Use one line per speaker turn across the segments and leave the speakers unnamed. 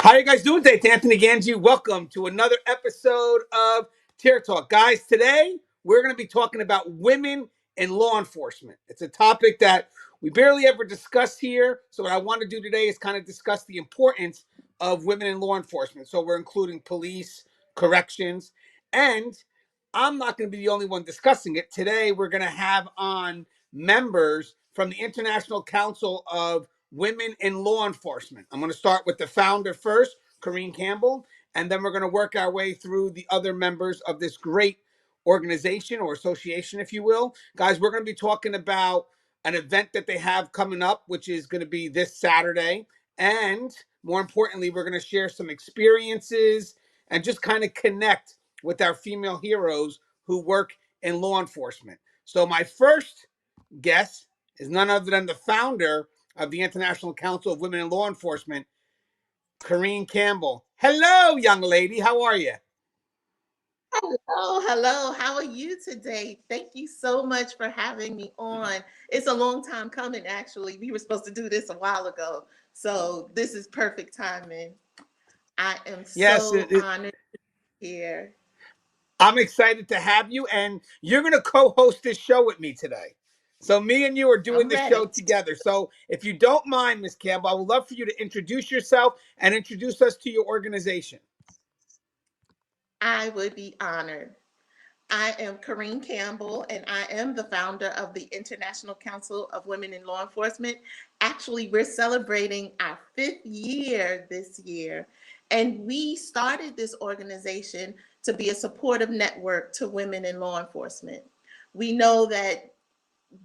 How are you guys doing today? It's Anthony Gangi. Welcome to another episode of Tier Talk. Guys, today we're going to be talking about women in law enforcement. It's a topic that we barely ever discuss here. So what I want to do today is kind of discuss the importance of women in law enforcement. So we're including police, corrections, and I'm not going to be the only one discussing it. Today we're going to have on members from the International Council of Women in Law Enforcement. I'm going to start with the founder first, Kareen Campbell, and then we're going to work our way through the other members of this great organization or association, if you will. Guys, we're going to be talking about an event that they have coming up, which is going to be this Saturday. And more importantly, we're going to share some experiences and just kind of connect with our female heroes who work in law enforcement. So my first guest is none other than the founder of the International Council of Women in Law Enforcement, Kareen Campbell. Hello, young lady. How are you?
Hello, hello. How are you today? Thank you so much for having me on. It's a long time coming, actually. We were supposed to do this a while ago. So this is perfect timing. I am
Yes,
so honored to be here.
I'm excited to have you, and you're going to co-host this show with me today. So me and you are doing
I'm
the show
ready.
together. So if you don't mind, Miss Campbell, I would love for you to introduce yourself and introduce us to your organization.
I would be honored. I am Kareen Campbell, and I am the founder of the International Council of Women in Law Enforcement. Actually, we're celebrating our 5th year this year, and we started this organization to be a supportive network to women in law enforcement. We know that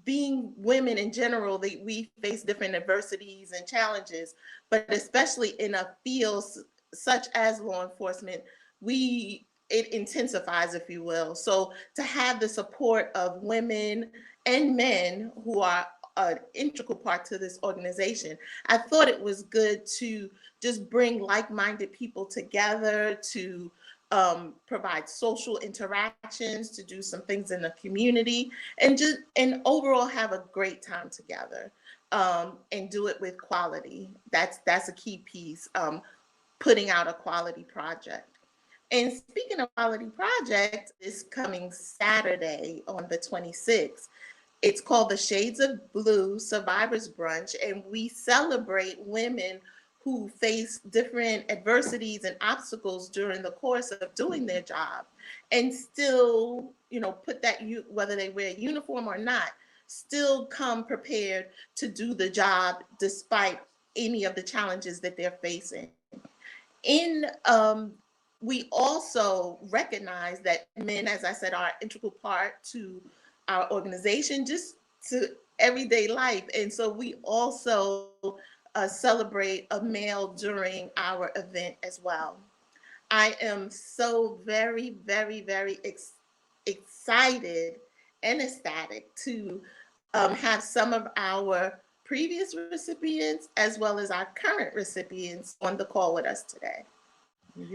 being women in general, we face different adversities and challenges, but especially in a field such as law enforcement, it intensifies, if you will. So to have the support of women and men who are an integral part to this organization, I thought it was good to just bring like-minded people together to provide social interactions, to do some things in the community, and overall have a great time together, and do it with quality. That's a key piece. Putting out a quality project. And speaking of quality project, this coming Saturday on the 26th, it's called the Shades of Blue Survivors Brunch, and we celebrate women who face different adversities and obstacles during the course of doing their job, and still, put that, whether they wear a uniform or not, still come prepared to do the job despite any of the challenges that they're facing. In We also recognize that men, as I said, are an integral part to our organization, just to everyday life. And so we also celebrate a male during our event as well. I am so very, very, very excited and ecstatic to have some of our previous recipients as well as our current recipients on the call with us today.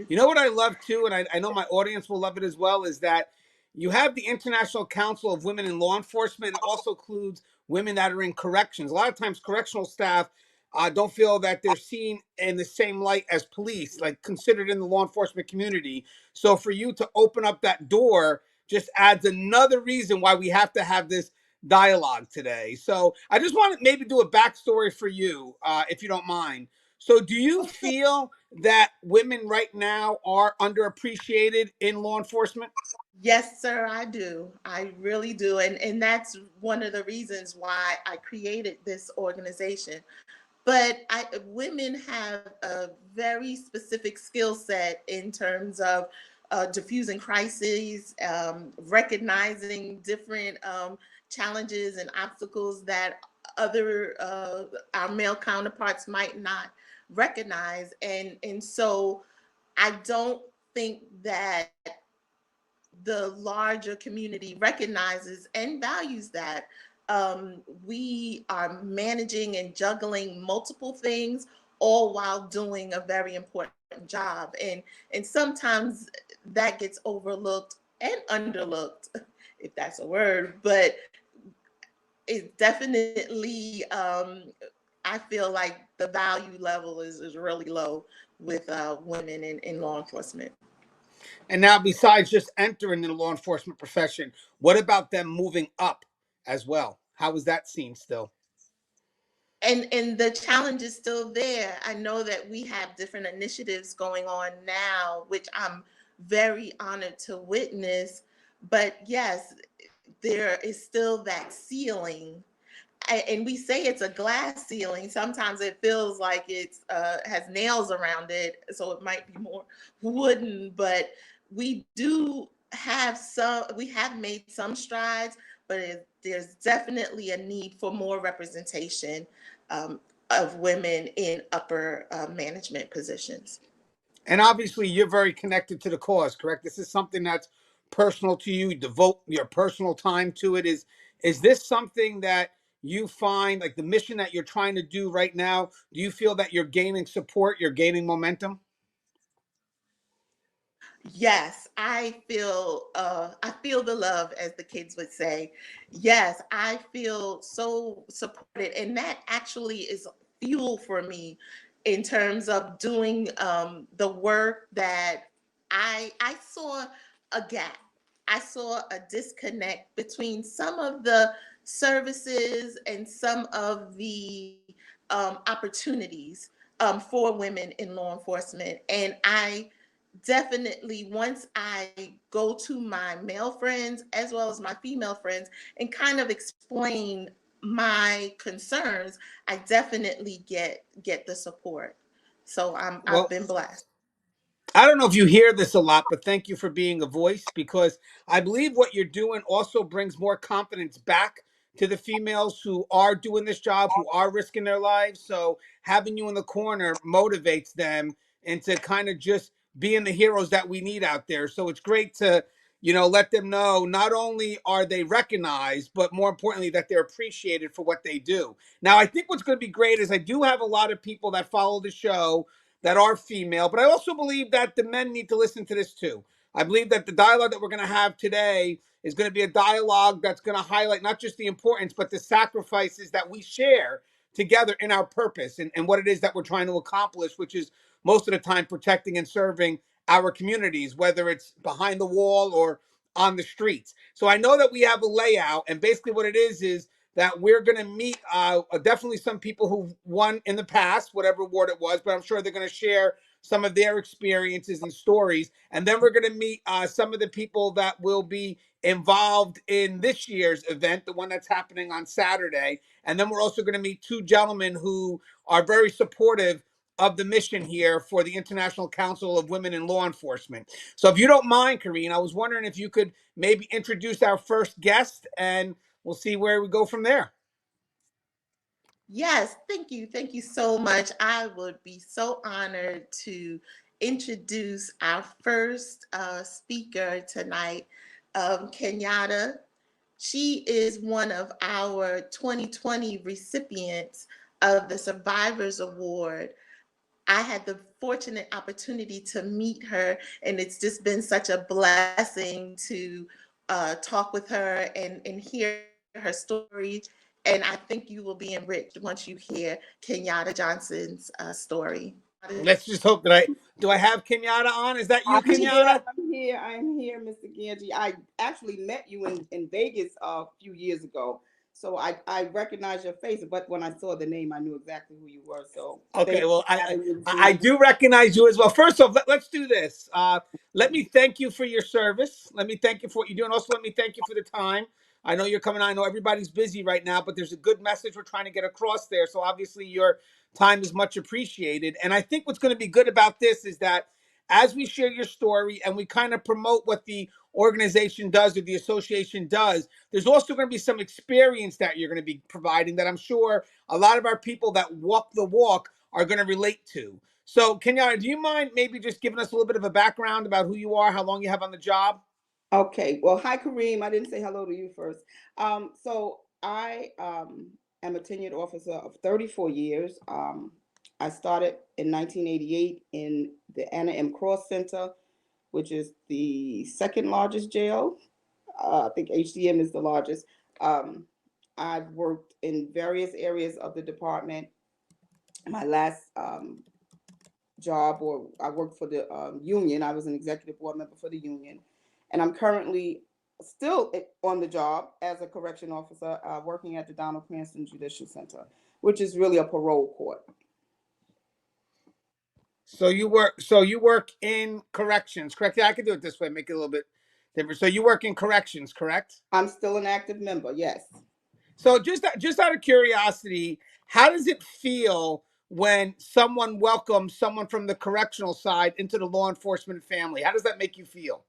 You know what I love too, and I know my audience will love it as well, is that you have the International Council of Women in Law Enforcement. It also includes women that are in corrections. A lot of times, correctional staff don't feel that they're seen in the same light as police, like considered in the law enforcement community. So for you to open up that door just adds another reason why we have to have this dialogue today. So I just want to maybe do a backstory for you, if you don't mind. So do you feel that women right now are underappreciated in law enforcement?
Yes, sir, I do. I really do. And that's one of the reasons why I created this organization. But women have a very specific skill set in terms of diffusing crises, recognizing different challenges and obstacles that other our male counterparts might not recognize. And so I don't think that the larger community recognizes and values that. We are managing and juggling multiple things all while doing a very important job. And sometimes that gets overlooked and underlooked, if that's a word, but it definitely, I feel like the value level is really low. with women in law enforcement.
And now, besides just entering the law enforcement profession, what about them moving up as well? How is that seen still?
And the challenge is still there. I know that we have different initiatives going on now, which I'm very honored to witness. But yes, there is still that ceiling. And we say it's a glass ceiling. Sometimes it feels like it's has nails around it, so it might be more wooden. But we do have some. We have made some strides, but there's definitely a need for more representation um, of women in upper management positions.
And obviously, you're very connected to the cause, correct? This is something that's personal to you. You devote your personal time to it. Is this something that you find like the mission that you're trying to do right now? Do you feel that you're gaining support? You're gaining momentum?
Yes, I feel the love, as the kids would say. Yes, I feel so supported, and that actually is fuel for me in terms of doing the work that I saw a gap. I saw a disconnect between some of the services and some of the opportunities for women in law enforcement, and I definitely, once I go to my male friends as well as my female friends and kind of explain my concerns, I definitely get the support. So I've
Well,
been blessed.
I don't know if you hear this a lot, but thank you for being a voice because I believe what you're doing also brings more confidence back to the females who are doing this job, who are risking their lives. So having you in the corner motivates them into kind of just being the heroes that we need out there. So it's great to, let them know not only are they recognized, but more importantly, that they're appreciated for what they do. Now, I think what's going to be great is I do have a lot of people that follow the show that are female, but I also believe that the men need to listen to this too. I believe that the dialogue that we're going to have today is going to be a dialogue that's going to highlight not just the importance, but the sacrifices that we share together in our purpose and what it is that we're trying to accomplish, which is most of the time protecting and serving our communities, whether it's behind the wall or on the streets. So I know that we have a layout, and basically what it is that we're going to meet definitely some people who won in the past, whatever award it was, but I'm sure they're going to share some of their experiences and stories. And then we're going to meet some of the people that will be involved in this year's event, the one that's happening on Saturday. And then we're also going to meet two gentlemen who are very supportive of the mission here for the International Council of Women in Law Enforcement. So if you don't mind, Kareen, I was wondering if you could maybe introduce our first guest and we'll see where we go from there.
Yes, thank you. Thank you so much. I would be so honored to introduce our first speaker tonight, Kenyatta. She is one of our 2020 recipients of the Survivors Award. I had the fortunate opportunity to meet her, and it's just been such a blessing to talk with her and hear her story. And I think you will be enriched once you hear Kenyatta Johnson's story.
Let's just hope that I have Kenyatta on. Is that you,
I'm here.
Kenyatta?
I'm here. I'm here, Mr. Gangi. I actually met you in Vegas a few years ago, so I recognized your face. But when I saw the name, I knew exactly who you were. So thank
Okay,
you
well,
for having me this
I
evening.
do recognize you as well. First off, let's do this. Let me thank you for your service. Let me thank you for what you do, and also let me thank you for the time. I know you're coming on. I know everybody's busy right now, but there's a good message we're trying to get across there. So obviously, your time is much appreciated. And I think what's going to be good about this is that as we share your story and we kind of promote what the organization does or the association does, there's also going to be some experience that you're going to be providing that I'm sure a lot of our people that walk the walk are going to relate to. So, Kenyatta, do you mind maybe just giving us a little bit of a background about who you are, how long you have on the job?
Okay. Well, hi, Kareem. I didn't say hello to you first. So I am a tenured officer of 34 years. I started in 1988 in the Anna M. Cross Center, which is the second largest jail. I think HDM is the largest. Um, I've worked in various areas of the department. My last job, or I worked for the union. I was an executive board member for the union, and I'm currently still on the job as a correction officer, working at the Donald Cranston Judicial Center, which is really a parole court.
So you work in corrections, correct? Yeah, I can do it this way, make it a little bit different. So you work in corrections, correct?
I'm still an active member, yes.
So just out of curiosity, how does it feel when someone welcomes someone from the correctional side into the law enforcement family? How does that make you feel?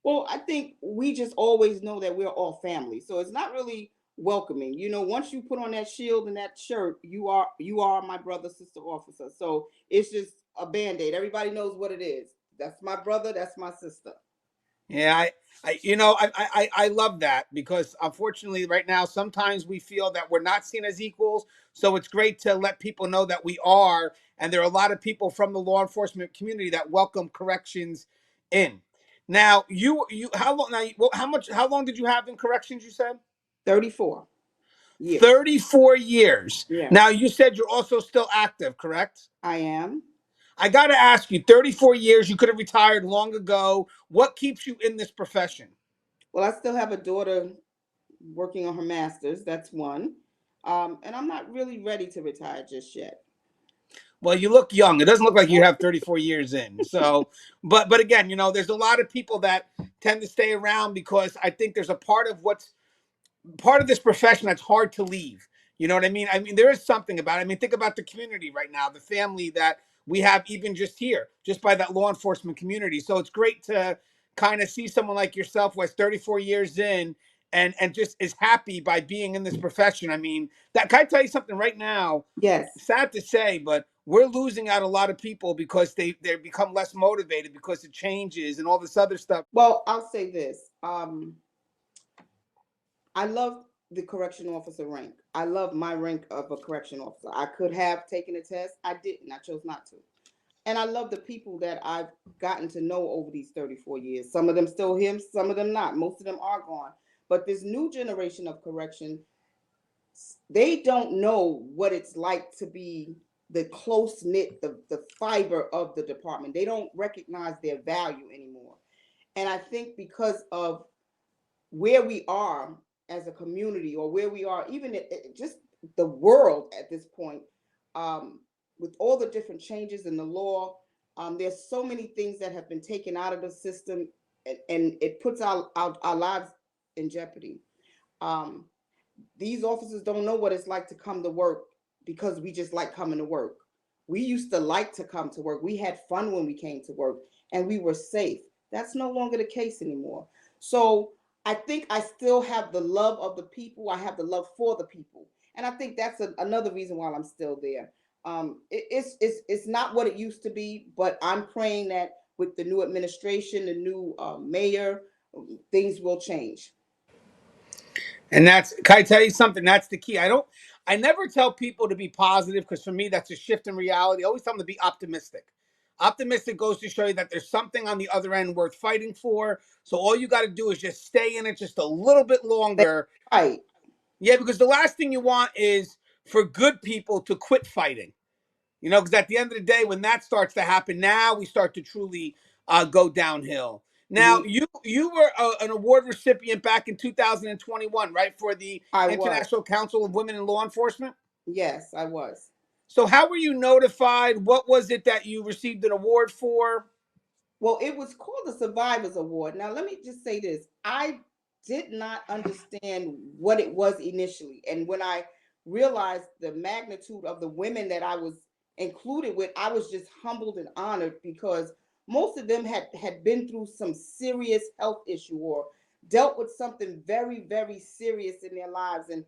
Well, I think we just always know that we're all family. So it's not really welcoming. Once you put on that shield and that shirt, you are my brother, sister officer. So it's just a band-aid. Everybody knows what it is. That's my brother, that's my sister.
Yeah, I love that because unfortunately, right now, sometimes we feel that we're not seen as equals. So it's great to let people know that we are, and there are a lot of people from the law enforcement community that welcome corrections in. Now, you how long now? How long did you have in corrections? You said
34 years.
34 years.
Yes,
Now you said you're also still active, correct?
I am.
I got to ask you, 34 years. You could have retired long ago. What keeps you in this profession?
Well, I still have a daughter working on her master's. That's one. And I'm not really ready to retire just yet.
Well, you look young. It doesn't look like you have 34 years in. So, but again, there's a lot of people that tend to stay around because I think there's a part of this profession that's hard to leave. You know what I mean? I mean, there is something about it. I mean, think about the community right now, the family that we have, even just here, just by that law enforcement community. So it's great to kind of see someone like yourself who has 34 years in and just is happy by being in this profession. I mean, that can I tell you something right now?
Yes.
Sad to say, but we're losing out a lot of people because they become less motivated because it changes and all this other stuff.
Well, I'll say this. I love the correction officer rank. I love my rank of a correction officer. I could have taken a test. I didn't. I chose not to. And I love the people that I've gotten to know over these 34 years. Some of them still here, some of them not. Most of them are gone. But this new generation of correction, they don't know what it's like to be the close knit, the fiber of the department. They don't recognize their value anymore. And I think because of where we are as a community, or where we are even just the world at this point, um, with all the different changes in the law, there's so many things that have been taken out of the system, and it puts our lives in jeopardy. Um, these officers don't know what it's like to come to work because we just like coming to work. We used to like to come to work. We had fun when we came to work, and we were safe. That's no longer the case anymore. So I think I still have the love of the people. I have the love for the people. And I think that's another reason why I'm still there. It's not what it used to be, but I'm praying that with the new administration, the new mayor, things will change.
And can I tell you something? That's the key. I never tell people to be positive because for me, that's a shift in reality. I always tell them to be optimistic. Optimistic goes to show you that there's something on the other end worth fighting for. So all you got to do is just stay in it just a little bit longer.
Right.
Yeah, because the last thing you want is for good people to quit fighting. Because at the end of the day, when that starts to happen, now we start to truly go downhill. Now,
We,
you were an award recipient back in 2021, right, for the
I was.
International Council of Women in Law Enforcement.
Yes, I was.
So, how were you notified? What was it that you received an award for?
Well, it was called the Survivors Award. Now, let me just say this. I did not understand what it was initially. And when I realized the magnitude of the women that I was included with, I was just humbled and honored because most of them had been through some serious health issue or dealt with something very, very serious in their lives. And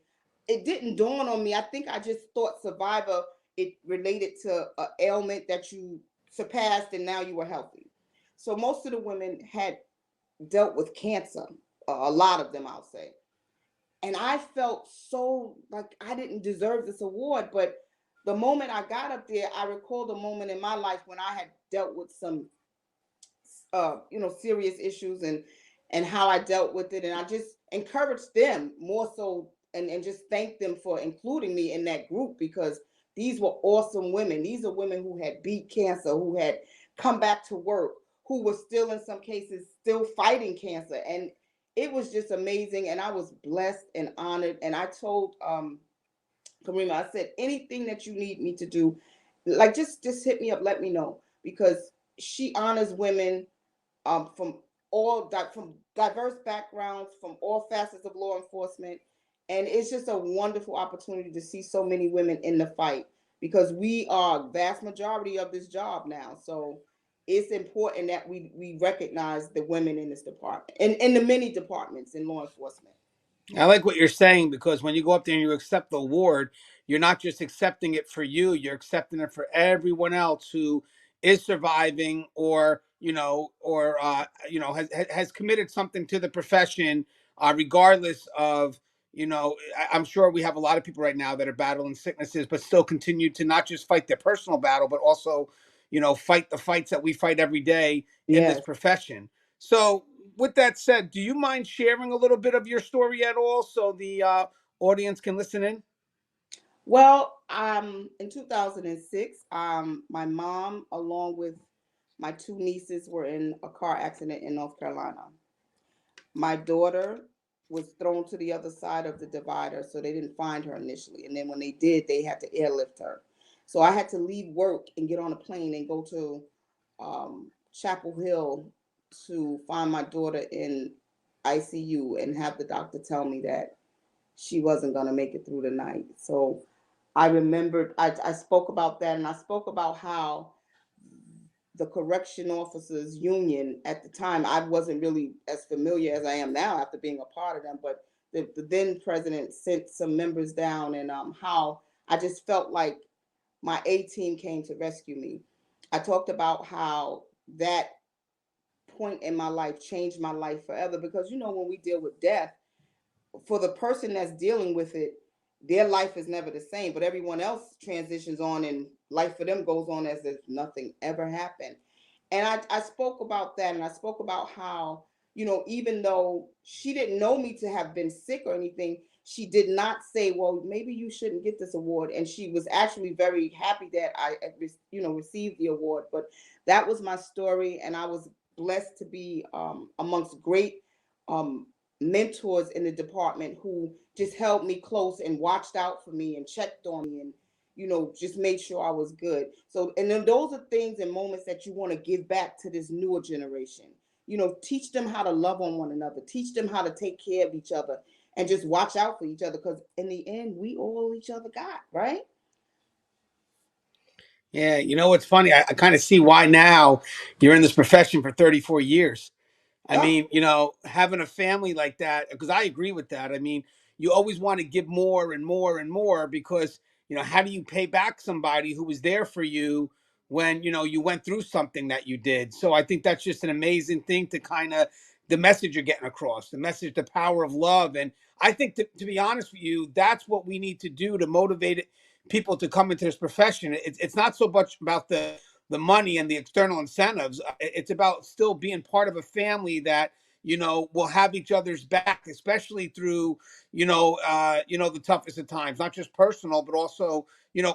it didn't dawn on me. I think I just thought survivor, it related to an ailment that you surpassed and now you were healthy. So most of the women had dealt with cancer, a lot of them, I'll say. And I felt so like I didn't deserve this award. But the moment I got up there, I recalled a moment in my life when I had dealt with some, serious issues, and how I dealt with it. And I just encouraged them more so, and just thanked them for including me in that group because these were awesome women. These are women who had beat cancer, who had come back to work, who were still in some cases still fighting cancer. And it was just amazing. And I was blessed and honored. And I told Karima, I said, anything that you need me to do, like just hit me up, let me know. Because she honors women from from diverse backgrounds, from all facets of law enforcement, and it's just a wonderful opportunity to see so many women in the fight because we are vast majority of this job now. So it's important that we recognize the women in this department and in the many departments in law enforcement.
I like what you're saying because when you go up there and you accept the award, you're not just accepting it for you, you're accepting it for everyone else who is surviving or, has committed something to the profession, regardless of, I'm sure we have a lot of people right now that are battling sicknesses, but still continue to not just fight their personal battle, but also, fight the fights that we fight every day in this
Yes.
profession. So, with that said, do you mind sharing a little bit of your story at all so the audience can listen in?
Well, in 2006, my mom, along with my two nieces, were in a car accident in North Carolina. My daughter was thrown to the other side of the divider, so they didn't find her initially. And then when they did, they had to airlift her. So I had to leave work and get on a plane and go to Chapel Hill to find my daughter in ICU and have the doctor tell me that she wasn't going to make it through the night. So I remembered, I spoke about that, and I spoke about how the correction officers union at the time, I wasn't really as familiar as I am now after being a part of them, but the then president sent some members down, and how I just felt like my A team came to rescue me. I talked about how that point in my life changed my life forever because when we deal with death, for the person that's dealing with it, their life is never the same, but everyone else transitions on and life for them goes on as if nothing ever happened. And I spoke about that, and I spoke about how, even though she didn't know me to have been sick or anything, she did not say, well, maybe you shouldn't get this award. And she was actually very happy that I, received the award. But that was my story. And I was blessed to be amongst great um, mentors in the department who just held me close and watched out for me and checked on me and just made sure I was good. So, and then those are things and moments that you want to give back to this newer generation. Teach them how to love on one another, teach them how to take care of each other, and just watch out for each other because in the end, we all each other got, right?
Yeah, what's funny? I kind of see why now you're in this profession for 34 years. I
Oh,
mean, having a family like that, because I agree with that. I mean, you always want to give more and more and more because, how do you pay back somebody who was there for you when, you went through something that you did? So I think that's just an amazing thing to kind of the message you're getting across, the message, the power of love. And I think to be honest with you, that's what we need to do to motivate people to come into this profession. It's not so much about the money and the external incentives. It's about still being part of a family that will have each other's back, especially through the toughest of times, not just personal, but also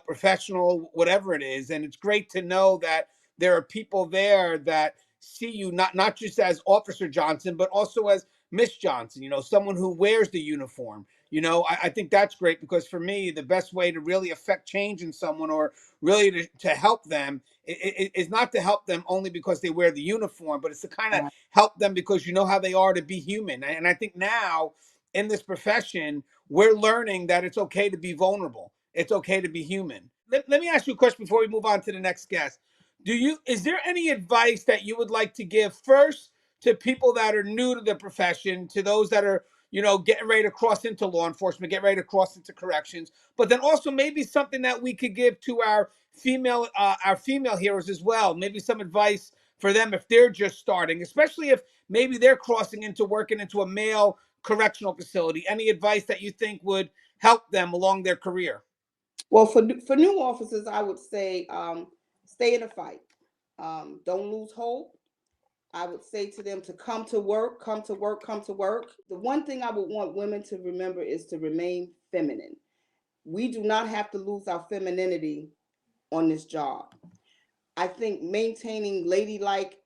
professional, whatever it is. And it's great to know that there are people there that see you not just as Officer Johnson, but also as Miss Johnson. Someone who wears the uniform. I think that's great because for me, the best way to really affect change in someone or really to help them is not to help them only because they wear the uniform, but it's to kind of
right.
help them because you know how they are to be human. And I think now in this profession, we're learning that it's okay to be vulnerable. It's okay to be human. Let me ask you a question before we move on to the next guest. Is there any advice that you would like to give first to people that are new to the profession, to those that are, getting ready to cross into law enforcement, get ready to cross into corrections, but then also maybe something that we could give to our female heroes as well. Maybe some advice for them if they're just starting, especially if maybe they're crossing into working into a male correctional facility. Any advice that you think would help them along their career?
Well, for new officers, I would say stay in the fight. Don't lose hope. I would say to them to come to work, come to work, come to work. The one thing I would want women to remember is to remain feminine. we do not have to lose our femininity on this job. I think maintaining ladylike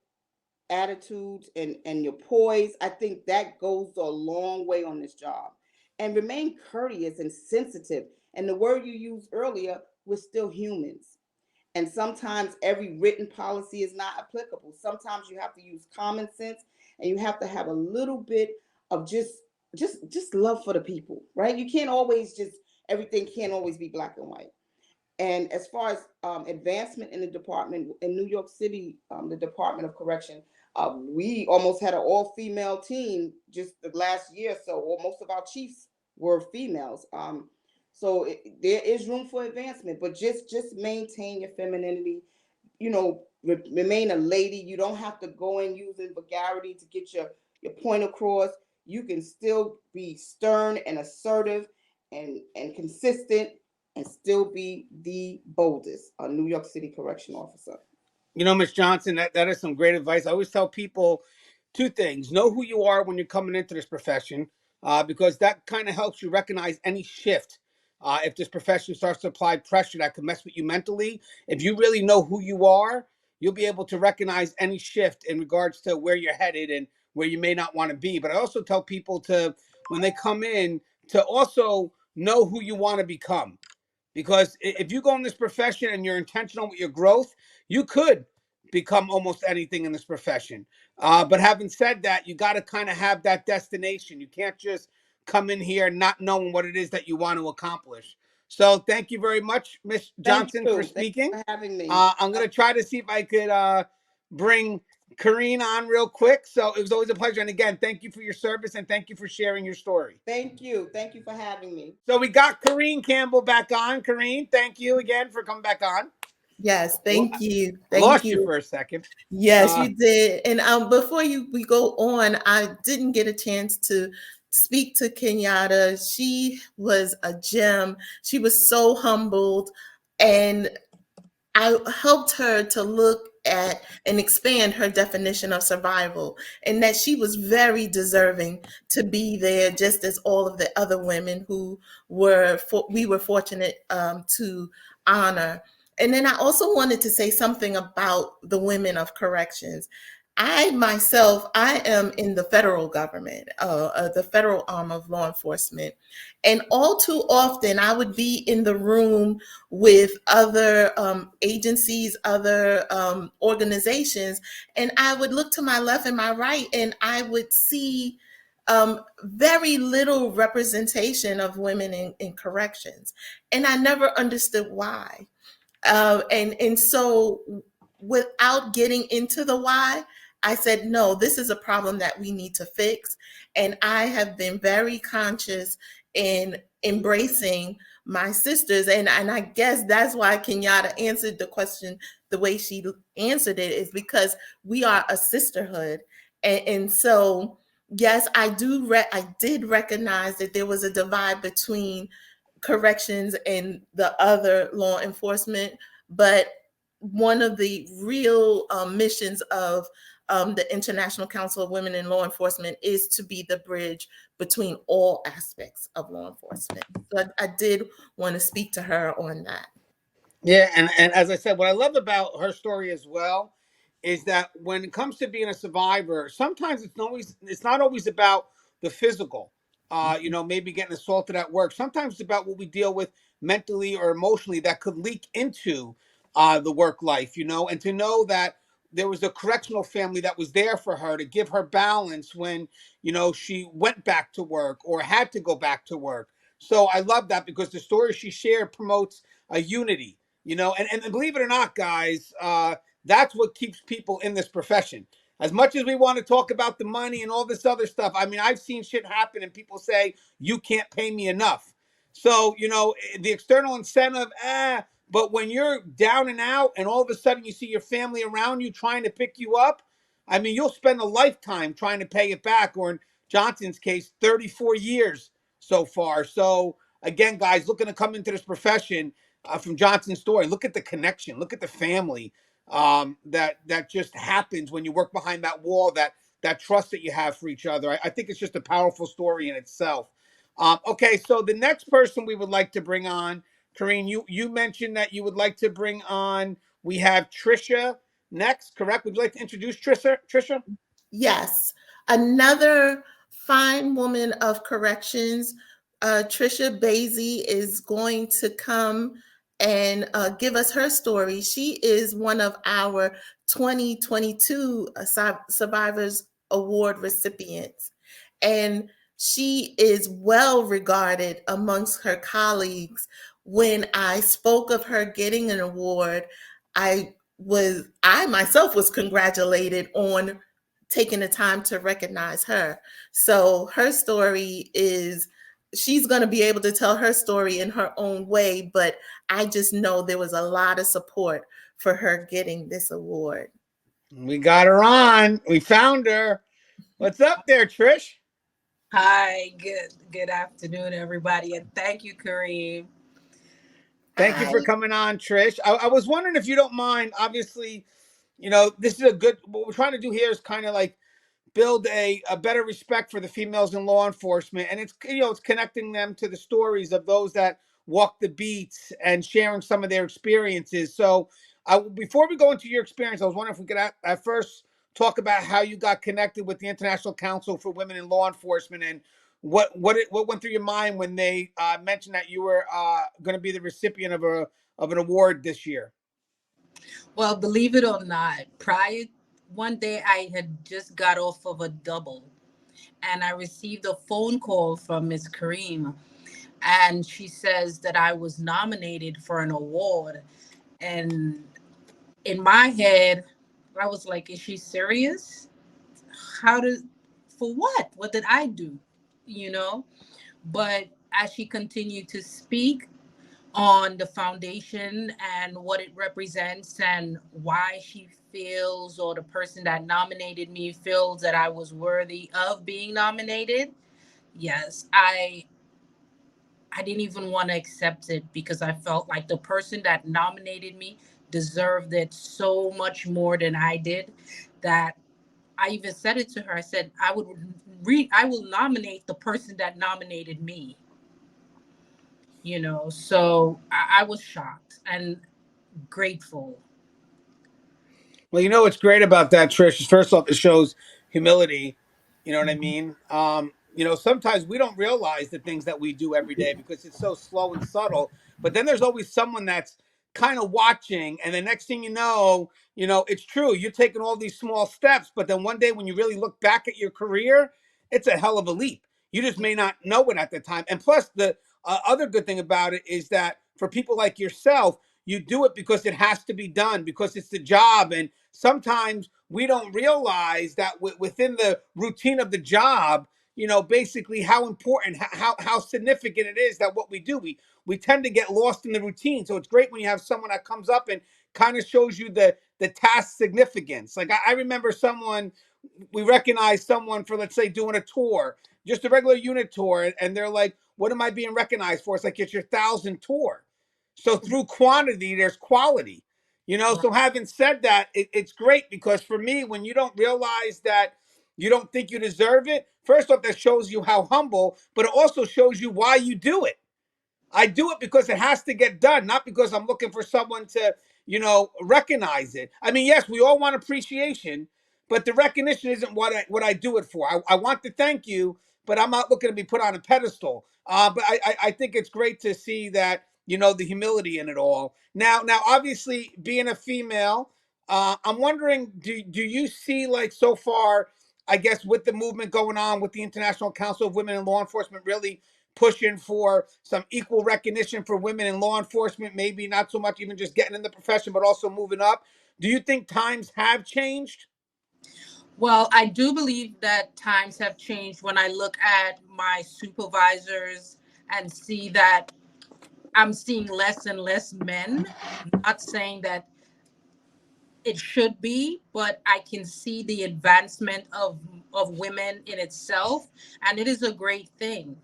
attitudes and your poise, I think that goes a long way on this job. And remain courteous and sensitive. And the word you used earlier, we're still humans. And sometimes every written policy is not applicable. Sometimes you have to use common sense, and you have to have a little bit of just love for the people, right? You can't always just everything can't always be black and white. And as far as advancement in the department in New York City, the Department of Correction, we almost had an all-female team just the last year. So most of our chiefs were females. There is room for advancement, but just maintain your femininity. Remain a lady. You don't have to go in using vulgarity to get your point across. You can still be stern and assertive and consistent and still be the boldest New York City correction officer.
Ms. Johnson, that is some great advice. I always tell people two things. Know who you are when you're coming into this profession, because that kind of helps you recognize any shift. If this profession starts to apply pressure that could mess with you mentally, if you really know who you are, you'll be able to recognize any shift in regards to where you're headed and where you may not want to be. But I also tell people to, when they come in, to also know who you want to become. Because if you go in this profession and you're intentional with your growth, you could become almost anything in this profession. But having said that, you got to kind of have that destination. You can't just come in here not knowing what it is that you want to accomplish. So thank you very much, Miss
Thank
Johnson, for
you. Thank
speaking.
you for having me.
I'm going to try to see if I could bring Kareen on real quick. So it was always a pleasure. And again, thank you for your service and thank you for sharing your story.
Thank you. Thank you for having me.
So we got Kareen Campbell back on. Kareen, thank you again for coming back on.
Yes, thank you.
I
Thank
lost you
you.
for a second.
Yes, you did. And before we go on, I didn't get a chance to speak to Kenyatta. She was a gem. She was so humbled, and I helped her to look at and expand her definition of survival, and that she was very deserving to be there, just as all of the other women who we were fortunate to honor. And then I also wanted to say something about the women of corrections. I myself, I am in the federal government, the federal arm of law enforcement. And all too often, I would be in the room with other agencies, other organizations, and I would look to my left and my right, and I would see very little representation of women in corrections. And I never understood why. And so without getting into the why, I said, no, this is a problem that we need to fix. And I have been very conscious in embracing my sisters. And I guess that's why Kenyatta answered the question the way she answered it, is because we are a sisterhood. And so, yes, I did recognize that there was a divide between corrections and the other law enforcement. But one of the real missions of the International Council of Women in Law Enforcement is to be the bridge between all aspects of law enforcement. So I did want to speak to her on that.
Yeah, and as I said, what I love about her story as well is that when it comes to being a survivor, sometimes it's not always about the physical. Maybe getting assaulted at work. Sometimes it's about what we deal with mentally or emotionally that could leak into the work life. And to know that there was a correctional family that was there for her to give her balance when she went back to work or had to go back to work. So I love that because the story she shared promotes a unity. And believe it or not, guys, that's what keeps people in this profession. As much as we want to talk about the money and all this other stuff, I mean, I've seen shit happen and people say, you can't pay me enough. So, the external incentive, but when you're down and out and all of a sudden you see your family around you trying to pick you up, I mean, you'll spend a lifetime trying to pay it back, or in Johnson's case, 34 years so far. So, again, guys, looking to come into this profession, from Johnson's story, look at the connection, look at the family that just happens when you work behind that wall, that trust that you have for each other. I think it's just a powerful story in itself. Okay, so the next person we would like to bring on, Kareen, you mentioned that you would like to bring on. We have Tricia next, correct? Would you like to introduce Tricia? Tricia?
Yes, another fine woman of corrections, Tricia Bazzey, is going to come and give us her story. She is one of our 2022 Survivors Award recipients, and she is well regarded amongst her colleagues. When I spoke of her getting an award, I myself was congratulated on taking the time to recognize her. So her story is, she's going to be able to tell her story in her own way, but I just know there was a lot of support for her getting this award.
We got her on. We found her. What's up there, Trish?
Hi, good afternoon, everybody, and thank you, Kareem.
Thank you
Hi.
for coming on, Trish. I was wondering if you don't mind. Obviously, this is a good. What we're trying to do here is kind of like build a better respect for the females in law enforcement, and it's connecting them to the stories of those that walk the beats and sharing some of their experiences. So before we go into your experience, I was wondering if we could at first talk about how you got connected with the International Council for Women in Law Enforcement, and what went through your mind when they mentioned that you were going to be the recipient of an award this year.
Well, believe it or not, prior one day I had just got off of a double, and I received a phone call from Miss Kareem, and she says that I was nominated for an award, and in my head, I was like, "Is she serious? How did? For what? What did I do? You know?" But as she continued to speak on the foundation and what it represents and why she feels, or the person that nominated me feels, that I was worthy of being nominated, yes, I didn't even want to accept it, because I felt like the person that nominated me deserved it so much more than I did, that I even said it to her. I said I will nominate the person that nominated me. So I was shocked and grateful.
Well, what's great about that, Trish, is first off, it shows humility. You know what I mean? Sometimes we don't realize the things that we do every day because it's so slow and subtle. But then there's always someone that's kind of watching, and the next thing it's true. You're taking all these small steps, but then one day when you really look back at your career, it's a hell of a leap. You just may not know it at the time. And plus, the other good thing about it is that for people like yourself, you do it because it has to be done, because it's the job. And sometimes we don't realize that within the routine of the job, basically how important, how significant it is that what we do. We tend to get lost in the routine. So it's great when you have someone that comes up and kind of shows you the task significance. Like I remember we recognized someone for, let's say, doing a tour, just a regular unit tour, and they're like, "What am I being recognized for?" It's like, it's your 1,000th tour. So through quantity, there's quality. So having said that, it's great, because for me, when you don't realize that you don't think you deserve it, first off, that shows you how humble, but it also shows you why you do it. I do it because it has to get done, not because I'm looking for someone to, recognize it. I mean, yes, we all want appreciation, but the recognition isn't what I do it for. I want to thank you, but I'm not looking to be put on a pedestal. But I think it's great to see that, the humility in it all. Now, obviously, being a female, I'm wondering, do you see, like, so far, I guess, with the movement going on with the International Council of Women in Law Enforcement, really pushing for some equal recognition for women in law enforcement, maybe not so much even just getting in the profession, but also moving up. Do you think times have changed?
Well, I do believe that times have changed when I look at my supervisors and see that I'm seeing less and less men. Not saying that it should be, but I can see the advancement of women in itself, and it is a great thing.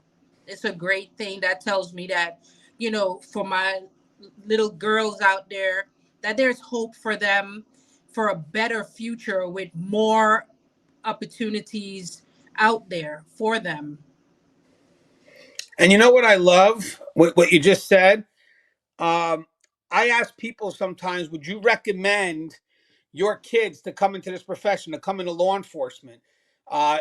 It's a great thing that tells me that, for my little girls out there, that there's hope for them, for a better future with more opportunities out there for them.
And you know what I love? What you just said? Um, I ask people sometimes, would you recommend your kids to come into this profession, to come into law enforcement?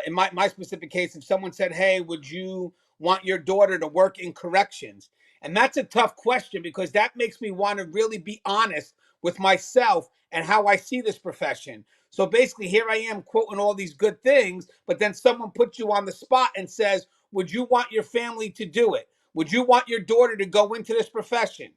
In my specific case, if someone said, hey, would you want your daughter to work in corrections? And that's a tough question because that makes me want to really be honest with myself and how I see this profession. So basically, here I am quoting all these good things, but then someone puts you on the spot and says, would you want your family to do it? Would you want your daughter to go into this profession?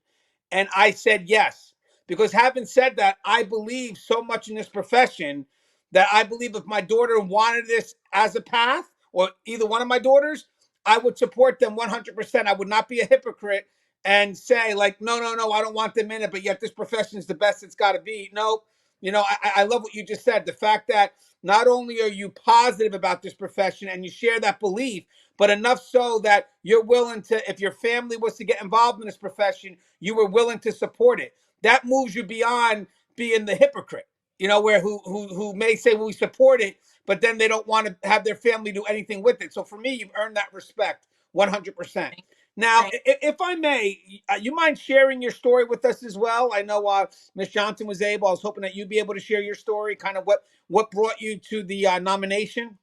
And I said yes. Because having said that, I believe so much in this profession that I believe if my daughter wanted this as a path, or either one of my daughters, I would support them 100%. I would not be a hypocrite and say, like, no, no, no, I don't want them in it, but yet this profession is the best it's got to be. No, I love what you just said. The fact that not only are you positive about this profession and you share that belief, but enough so that you're willing to, if your family was to get involved in this profession, you were willing to support it. That moves you beyond being the hypocrite, where who may say, well, we support it, but then they don't want to have their family do anything with it. So for me, you've earned that respect 100%. Now,
Thank-
if I may, you mind sharing your story with us as well? I know Miss Johnson was able. I was hoping that you'd be able to share your story, kind of what brought you to the nomination.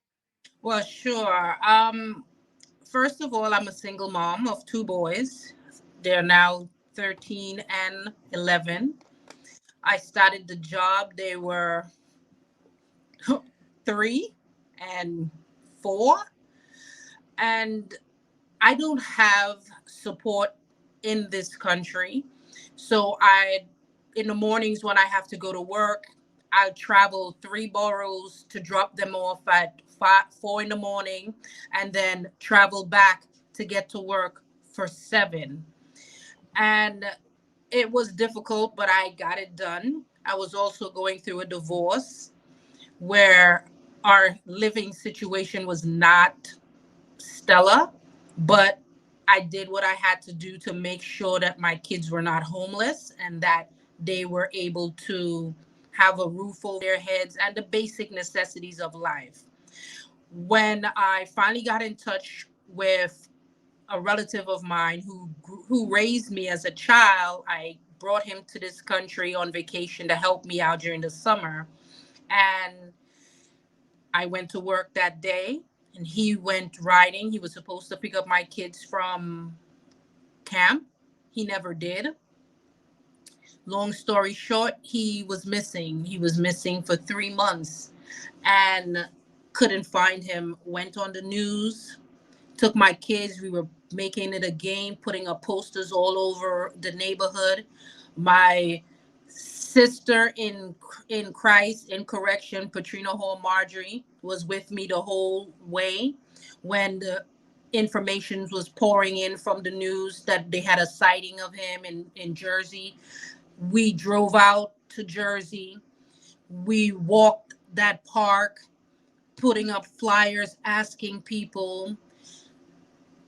Well, sure. First of all, I'm a single mom of two boys. They're now 13 and 11. I started the job, they were 3 and 4. And I don't have support in this country. So in the mornings when I have to go to work, I travel 3 boroughs to drop them off at 4 in the morning and then travel back to get to work for 7. And it was difficult, but I got it done. I was also going through a divorce where our living situation was not stellar, but I did what I had to do to make sure that my kids were not homeless and that they were able to have a roof over their heads and the basic necessities of life. When I finally got in touch with a relative of mine who raised me as a child, I brought him to this country on vacation to help me out during the summer. And I went to work that day and he went riding. He was supposed to pick up my kids from camp. He never did. Long story short, he was missing. He was missing for 3 months and couldn't find him. Went on the news, took my kids. We were making it a game, putting up posters all over the neighborhood. My sister in Christ in correction, Patrina Hall Marcias, was with me the whole way when the information was pouring in from the news that they had a sighting of him in Jersey. We drove out to Jersey. We walked that park, putting up flyers, asking people.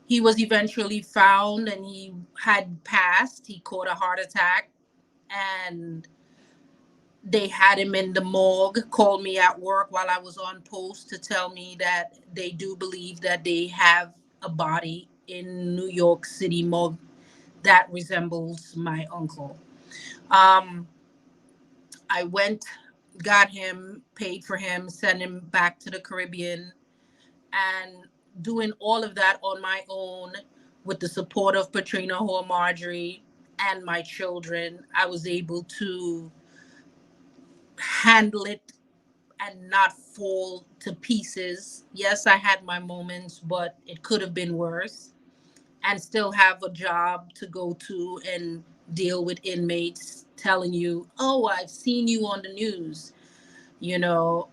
He was eventually found and he had passed. He caught a heart attack and they had him in the morgue, called me at work while I was on post to tell me that they do believe that they have a body in New York City morgue that resembles my uncle. Um, I went, got him, paid for him, sent him back to the Caribbean, and doing all of that on my own with the support of Patrina Hall Marcias and my children, I was able to handle it and not fall to pieces. Yes, I had my moments, but it could have been worse. And still have a job to go to and deal with inmates telling you, oh, I've seen you on the news. You know,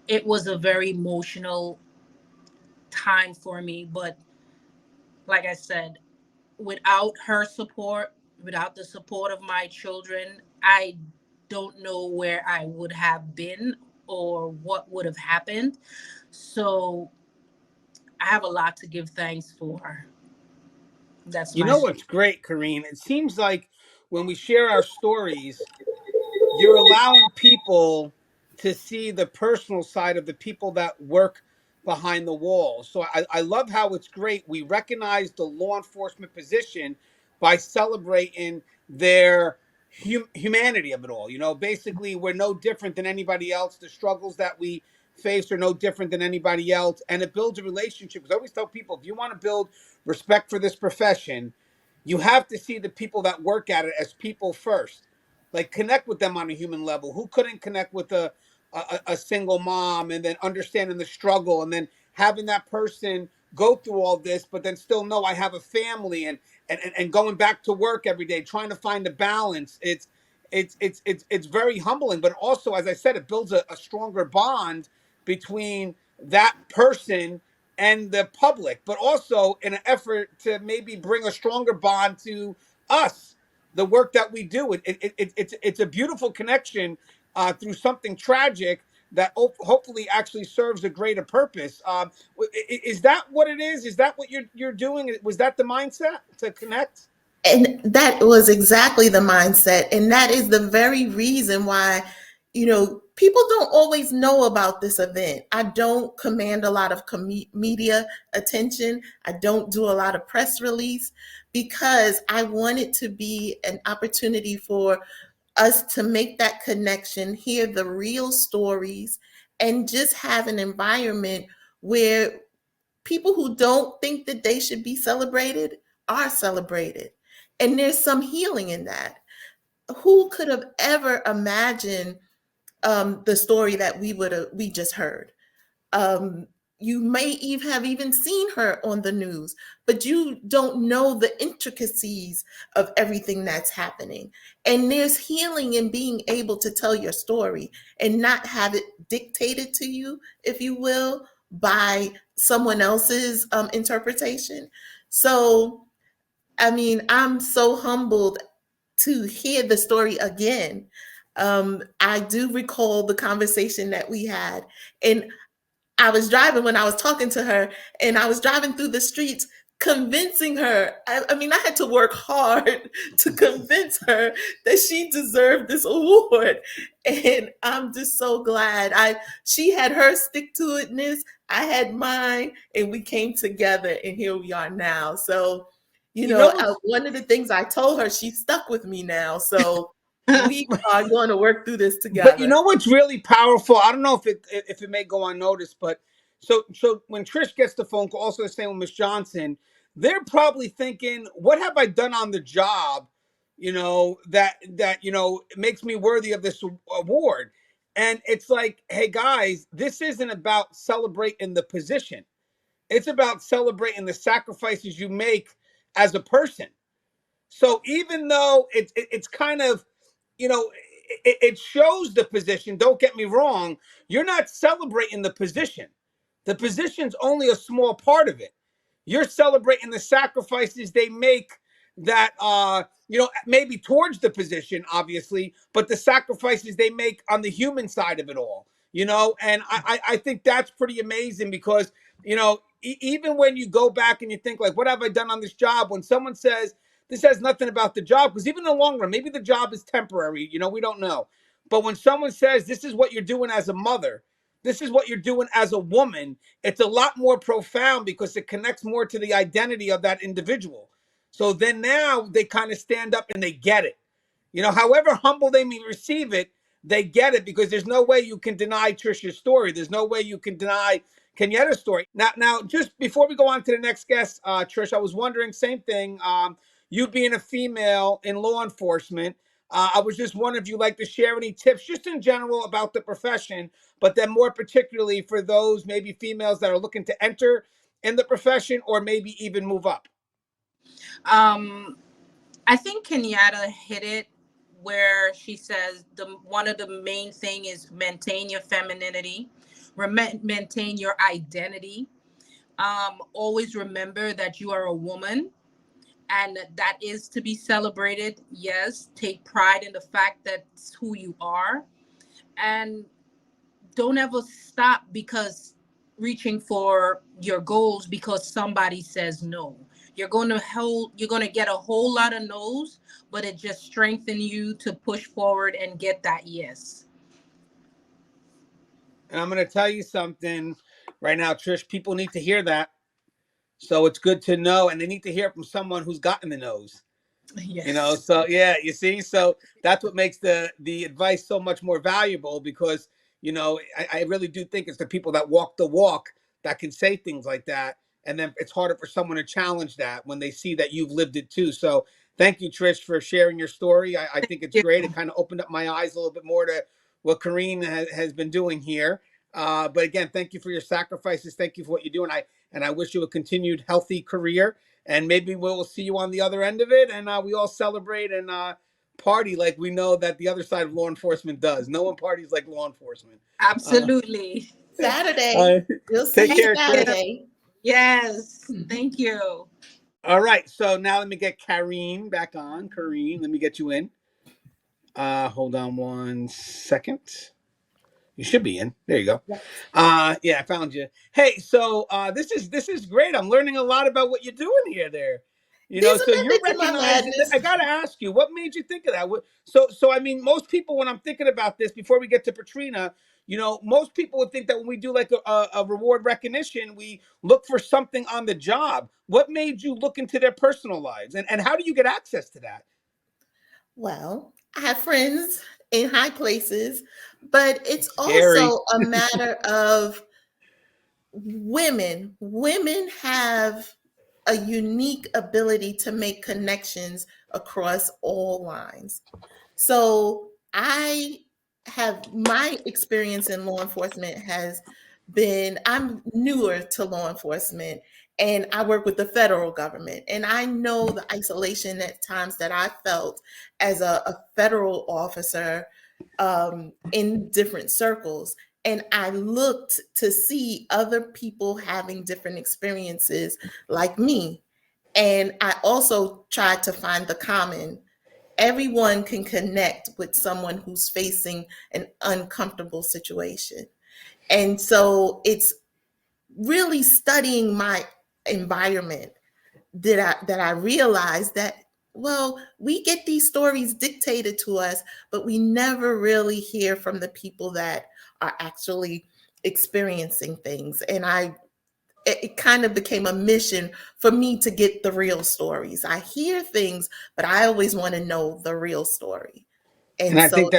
it was a very emotional time for me. But like I said, without her support, without the support of my children, I don't know where I would have been or what would have happened. So I have a lot to give thanks for. That's
You
my
know
story.
what's great, Kareen? It seems like when we share our stories, you're allowing people to see the personal side of the people that work behind the walls. So I love how it's great. We recognize the law enforcement position by celebrating their humanity of it all. You know, basically, we're no different than anybody else. The struggles that we face are no different than anybody else. And it builds a relationship. Because I always tell people, if you want to build respect for this profession, you have to see the people that work at it as people first. Like, connect with them on a human level. Who couldn't connect with a single mom, and then understanding the struggle, and then having that person go through all this, but then still know I have a family, and going back to work every day, trying to find a balance. It's very humbling, but also, as I said, it builds a stronger bond between that person and the public, but also in an effort to maybe bring a stronger bond to us, the work that we do. It's a beautiful connection through something tragic that hopefully actually serves a greater purpose. Is that what it is? Is that what you're doing? Was that the mindset, to connect?
And that was exactly the mindset. And that is the very reason why, people don't always know about this event. I don't command a lot of media attention. I don't do a lot of press release because I want it to be an opportunity for us to make that connection, hear the real stories, and just have an environment where people who don't think that they should be celebrated are celebrated. And there's some healing in that. Who could have ever imagined the story that we just heard? Um, you may have even seen her on the news, but you don't know the intricacies of everything that's happening. And there's healing in being able to tell your story and not have it dictated to you, if you will, by someone else's interpretation. So, I mean, I'm so humbled to hear the story again. I do recall the conversation that we had, and I was driving when I was talking to her, and I was driving through the streets convincing her. I mean, I had to work hard to convince her that she deserved this award. And I'm just so glad. She had her stick to itness, I had mine, and we came together, and here we are now. So,
You know,
one of the things I told her, she's stuck with me now. So we are going to work through this
but you
together.
know what's really powerful? I don't know if it may go unnoticed, but so when Trish gets the phone call, also the same with Miss Johnson, they're probably thinking, "What have I done on the job? That makes me worthy of this award." And it's like, hey guys, this isn't about celebrating the position. It's about celebrating the sacrifices you make as a person. So even though it's kind of, it shows the position. Don't get me wrong. You're not celebrating the position. The position's only a small part of it. You're celebrating the sacrifices they make that maybe towards the position, obviously, but the sacrifices they make on the human side of it all. And I think that's pretty amazing because even when you go back and you think, like, what have I done on this job? When someone says this has nothing about the job, because even in the long run, maybe the job is temporary, we don't know. But when someone says this is what you're doing as a mother, this is what you're doing as a woman, it's a lot more profound because it connects more to the identity of that individual. So then now they kind of stand up and they get it. However humble they may receive it, they get it, because there's no way you can deny Tricia's story. There's no way you can deny Kenyatta's story. Now, just before we go on to the next guest, Trish, I was wondering, same thing. You being a female in law enforcement, I was just wondering if you'd like to share any tips, just in general, about the profession, but then more particularly for those maybe females that are looking to enter in the profession or maybe even move up.
I think Kenyatta hit it where she says one of the main thing is maintain your femininity, maintain your identity. Always remember that you are a woman, and that is to be celebrated. Yes, take pride in the fact that it's who you are, and don't ever stop because reaching for your goals because somebody says no. You're going to get a whole lot of no's, but it just strengthens you to push forward and get that yes.
And I'm going to tell you something. right now, Trish. People need to hear that. So it's good to know, and they need to hear it from someone who's gotten the nose.
Yes.
So yeah, you see, so that's what makes the advice so much more valuable, because I really do think it's the people that walk the walk that can say things like that, and then it's harder for someone to challenge that when they see that you've lived it too. So thank you, Trish, for sharing your story. I think it's
You.
great. It kind of opened up my eyes a little bit more to what Kareen has been doing here. But again, thank you for your sacrifices. Thank you for what you do, and I wish you a continued healthy career, and maybe we'll see you on the other end of it, and we all celebrate and party like we know that the other side of law enforcement does. No one parties like law enforcement. Uh,
Absolutely.
uh,
Saturday. We'll see
Take
you
Thank
care,
you.
Trish.
Saturday.
Yes. Thank you.
All right, so now let me get Kareen back on. Kareen, let me get you in. Hold on 1 second. You should be in. There you go.
Yes.
Yeah, I found you. Hey, so this is great. I'm learning a lot about what you're doing here. There,
There's a
so you're
method to my
recognizing.
madness.
I gotta ask you, what made you think of that? So I mean, most people, when I'm thinking about this, before we get to Patrina, most people would think that when we do like a reward recognition, we look for something on the job. What made you look into their personal lives, and how do you get access to that?
Well, I have friends in high places, but it's
Scary.
also a matter of women. Women have a unique ability to make connections across all lines. So I have my experience in law enforcement has been, I'm newer to law enforcement and I work with the federal government. And I know the isolation at times that I felt as a federal officer in different circles. And I looked to see other people having different experiences like me. And I also tried to find the common. Everyone can connect with someone who's facing an uncomfortable situation. And so it's really studying my environment that I realized that, well, we get these stories dictated to us, but we never really hear from the people that are actually experiencing things. And it kind of became a mission for me to get the real stories. I hear things, but I always want to know the real story.
And
And
I
so,
think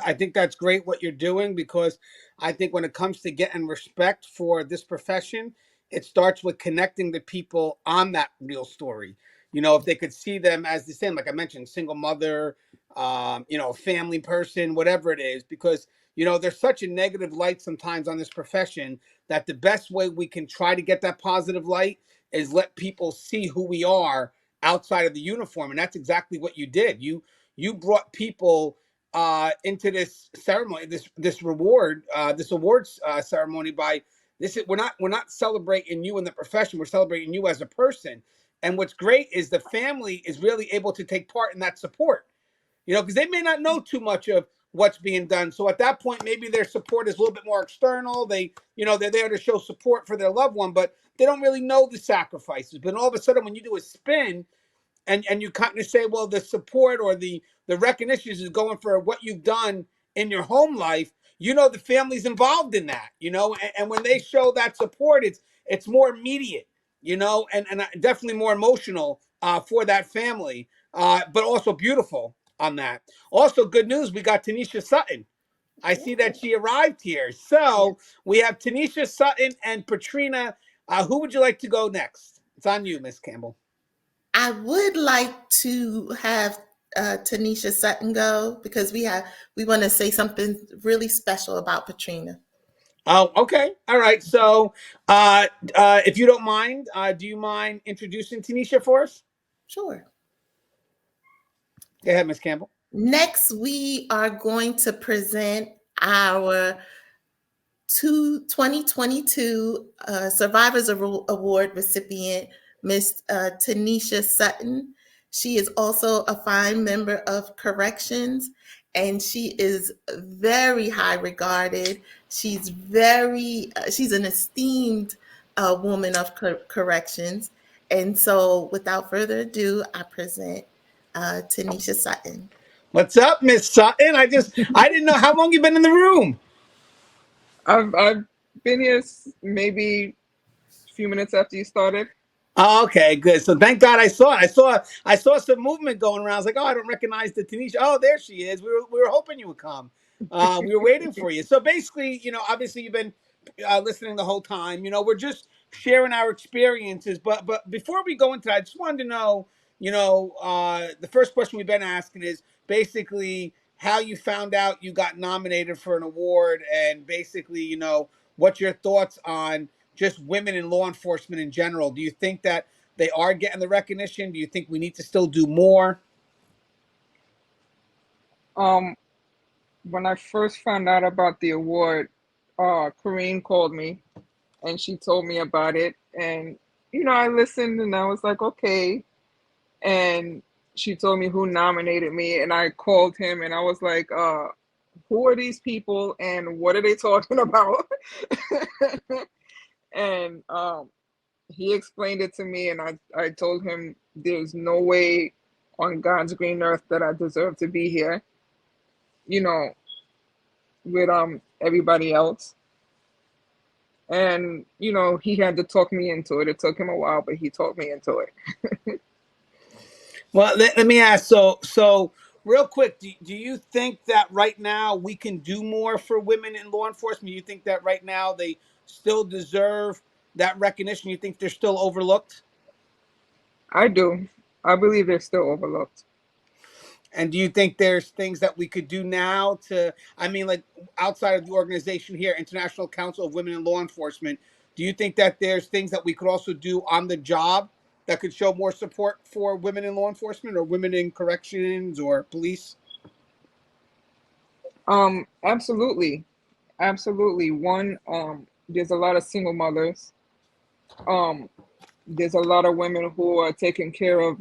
I think that's great what you're doing, because I think when it comes to getting respect for this profession, it starts with connecting the people on that real story. If they could see them as the same, like I mentioned, single mother, family person, whatever it is, because there's such a negative light sometimes on this profession, that the best way we can try to get that positive light is let people see who we are outside of the uniform. And that's exactly what you did. You brought people into this ceremony, this awards ceremony. By this, we're not celebrating you in the profession. We're celebrating you as a person. And what's great is the family is really able to take part in that support. Because they may not know too much of what's being done. So at that point, maybe their support is a little bit more external. They're there to show support for their loved one, but they don't really know the sacrifices. But all of a sudden, when you do a spin, and you kind of say, well, the support or the recognition is going for what you've done in your home life, the family's involved in that, and when they show that support, it's more immediate, and definitely more emotional for that family, but also beautiful on that. Also, good news, we got Tanisha Sutton. I see that she arrived here.
yes,
So we have Tanisha Sutton and Patrina. Who would you like to go next? It's on you, Miss Campbell.
I would like to have Tanisha Sutton go because we want to say something really special about Patrina.
Oh, okay. All right. So, if you don't mind, do you mind introducing Tanisha for us?
Sure.
Go ahead, Miss Campbell.
Next, we are going to present our 2022 Survivors Award recipient, Miss Tanisha Sutton. She is also a fine member of corrections, and she is very high regarded. She's an esteemed woman of corrections. And so, without further ado, I present Tanisha Sutton.
What's up, Miss Sutton? I didn't know how long you've been in the room.
I've been here maybe a few minutes after you started.
Oh, okay, good. So thank God I saw it. I saw some movement going around. I was like, oh, I don't recognize the Tanisha. Oh, there she is. We were hoping you would come. We were waiting for you. So basically, obviously you've been listening the whole time. We're just sharing our experiences. But before we go into that, I just wanted to know, the first question we've been asking is basically how you found out you got nominated for an award, and basically, what your thoughts on just women in law enforcement in general. Do you think that they are getting the recognition? Do you think we need to still do more?
When I first found out about the award, Kareen called me and she told me about it. And, I listened and I was like, okay. And she told me who nominated me. And I called him and I was like, who are these people and what are they talking about? And he explained it to me. And I told him there's no way on God's green earth that I deserve to be here, you know, with everybody else. And he had to talk me into it. It took him a while, but he talked me into it.
Well, let me ask. So real quick, do you think that right now we can do more for women in law enforcement? Do you think that right now they still deserve that recognition? You think they're still overlooked?
I do. I believe they're still overlooked.
And do you think there's things that we could do now I mean, like outside of the organization here, International Council of Women in Law Enforcement, do you think that there's things that we could also do on the job that could show more support for women in law enforcement or women in corrections or police?
Absolutely. Absolutely. One, there's a lot of single mothers. Um, there's a lot of women who are taking care of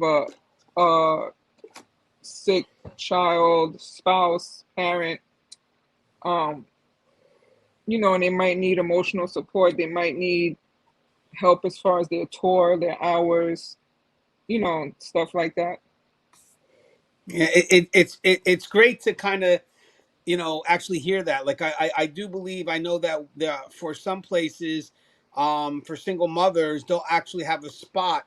a sick child, spouse, parent. Um, and they might need emotional support. They might need help as far as their tour, their hours, stuff like that.
Yeah, it's great to kind of actually hear that. Like I do believe, I know that for some places, for single mothers, they'll actually have a spot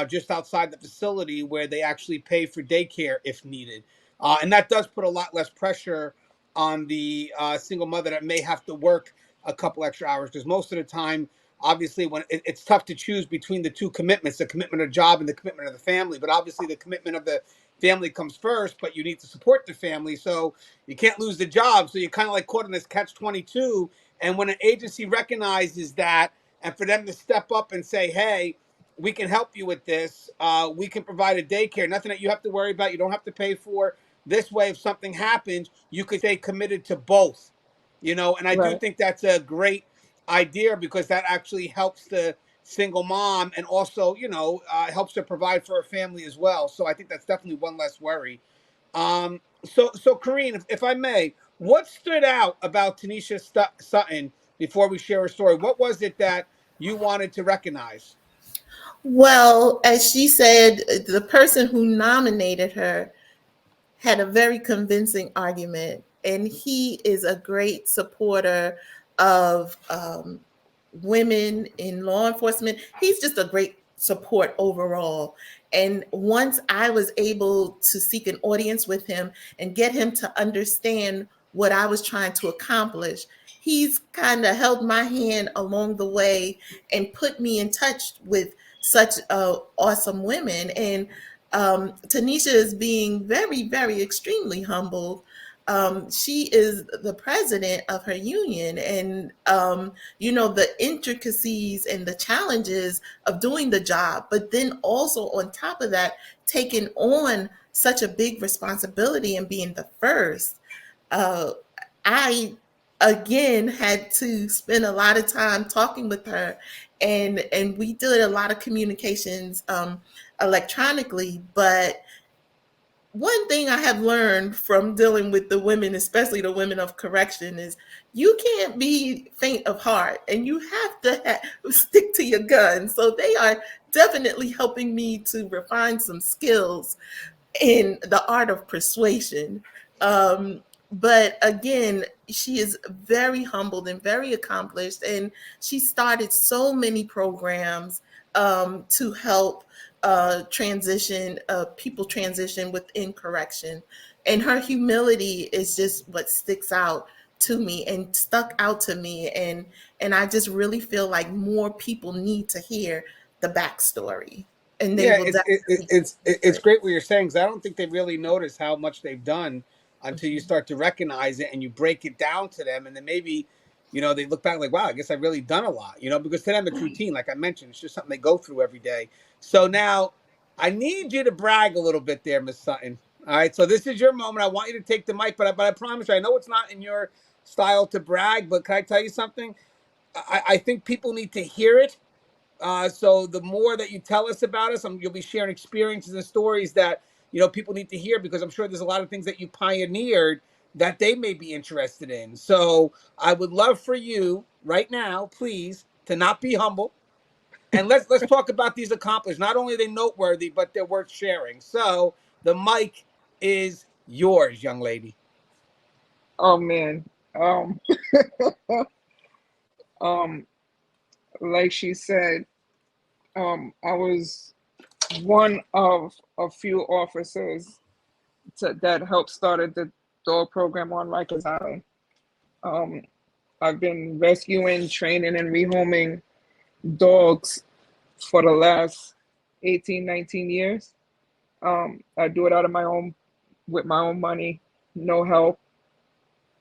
just outside the facility where they actually pay for daycare if needed, and that does put a lot less pressure on the single mother that may have to work a couple extra hours, because most of the time, obviously, when it's tough to choose between the two commitments, the commitment of job and the commitment of the family. But obviously the commitment of the family comes first, but you need to support the family, so you can't lose the job. So you're kind of like caught in this catch-22. And when an agency recognizes that, and for them to step up and say, hey, we can help you with this, we can provide a daycare, nothing that you have to worry about, you don't have to pay for. This way, if something happens, you could stay committed to both. And I do
Right.
think that's a great idea, because that actually helps the single mom, and also helps her provide for her family as well. So I think that's definitely one less worry. So Kareen, if I may, what stood out about Tanisha Sutton before we share her story? What was it that you wanted to recognize?
Well, as she said, the person who nominated her had a very convincing argument, and he is a great supporter of women in law enforcement. He's just a great support overall. And once I was able to seek an audience with him and get him to understand what I was trying to accomplish, he's kind of held my hand along the way and put me in touch with such awesome women. And Tanisha is being very, very extremely humbled. She is the president of her union, and the intricacies and the challenges of doing the job, but then also on top of that, taking on such a big responsibility and being the first. I again had to spend a lot of time talking with her, and we did a lot of communications electronically. But one thing I have learned from dealing with the women, especially the women of correction, is you can't be faint of heart, and you have to stick to your guns. So they are definitely helping me to refine some skills in the art of persuasion. But again, she is very humbled and very accomplished, and she started so many programs to help people transition within correction. And her humility is just what sticks out to me and stuck out to me, and I just really feel like more people need to hear the backstory, and they
Yeah,
will
it's
definitely
it's great what you're saying, because I don't think they really notice how much they've done until you start to recognize it and you break it down to them, and then maybe, they look back like, wow, I guess I've really done a lot, because to them it's routine. Like I mentioned, it's just something they go through every day. So now I need you to brag a little bit there, Miss Sutton. All right, so this is your moment. I want you to take the mic, but I promise you, I know it's not in your style to brag, but can I tell you something? I think people need to hear it. So the more that you tell us about us, you'll be sharing experiences and stories that people need to hear, because I'm sure there's a lot of things that you pioneered that they may be interested in. So I would love for you right now, please, to not be humble, and let's talk about these accomplishments. Not only are they noteworthy, but they're worth sharing. So the mic is yours, young lady.
Oh man. Um, like she said, I was one of a few officers that helped started the dog program on Rikers Island. Um, I've been rescuing, training, and rehoming dogs for the last 18, 19 years. I do it out of with my own money, no help.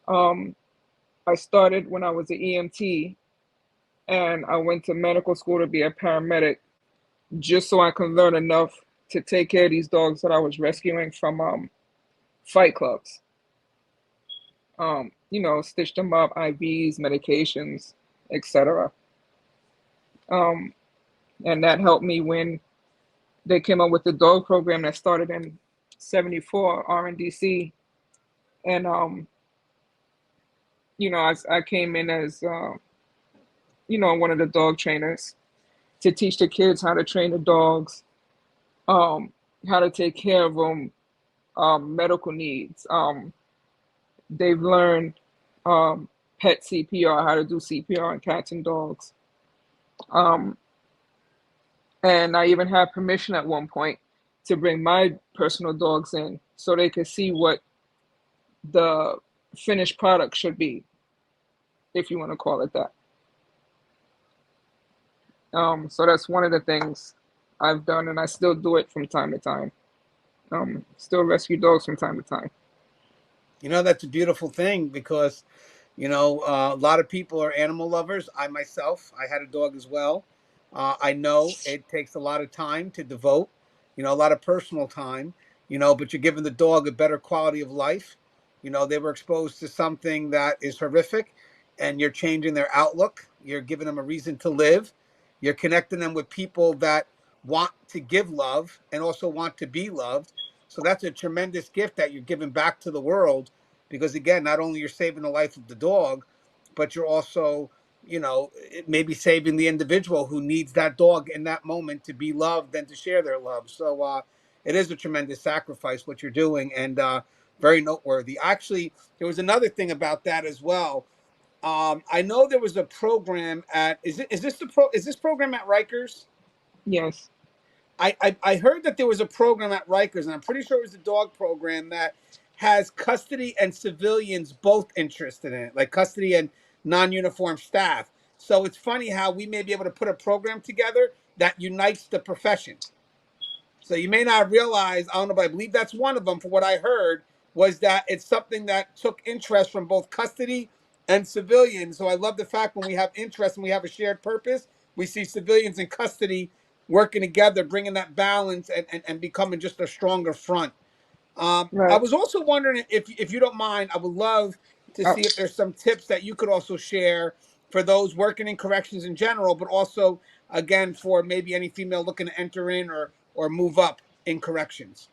Um, I started when I was an EMT, and I went to medical school to be a paramedic just so I can learn enough to take care of these dogs that I was rescuing from fight clubs. Stitch them up, IVs, medications, etc. Um, and that helped me when they came up with the dog program that started in '74, RNDC. And I came in as one of the dog trainers to teach the kids how to train the dogs, um, how to take care of them, medical needs. They've learned pet CPR, how to do CPR on cats and dogs. Um, and I even had permission at one point to bring my personal dogs in so they could see what the finished product should be, if you want to call it that. So that's one of the things I've done, and I still do it from time to time. Still rescue dogs from time to time.
That's a beautiful thing, because a lot of people are animal lovers. I myself, I had a dog as well. I know it takes a lot of time to devote, a lot of personal time, but you're giving the dog a better quality of life. They were exposed to something that is horrific, and you're changing their outlook. You're giving them a reason to live. You're connecting them with people that want to give love and also want to be loved. So that's a tremendous gift that you're giving back to the world, because again, not only you're saving the life of the dog, but you're also maybe saving the individual who needs that dog in that moment to be loved and to share their love. So it is a tremendous sacrifice what you're doing, and very noteworthy. Actually, there was another thing about that as well. I know there was a program at is this program at Rikers?
Yes.
I heard that there was a program at Rikers, and I'm pretty sure it was the dog program that has custody and civilians both interested in it, like custody and non-uniform staff. So it's funny how we may be able to put a program together that unites the profession. So you may not realize, I don't know, but I believe that's one of them. For what I heard, was that it's something that took interest from both custody and civilians. So I love the fact when we have interest and we have a shared purpose, we see civilians and custody working together, bringing that balance and becoming just a stronger front. I
Right.
was also wondering if you don't mind, I would love to
Uh,
see if there's some tips that you could also share for those working in corrections in general, but also again for maybe any female looking to enter in or move up in corrections.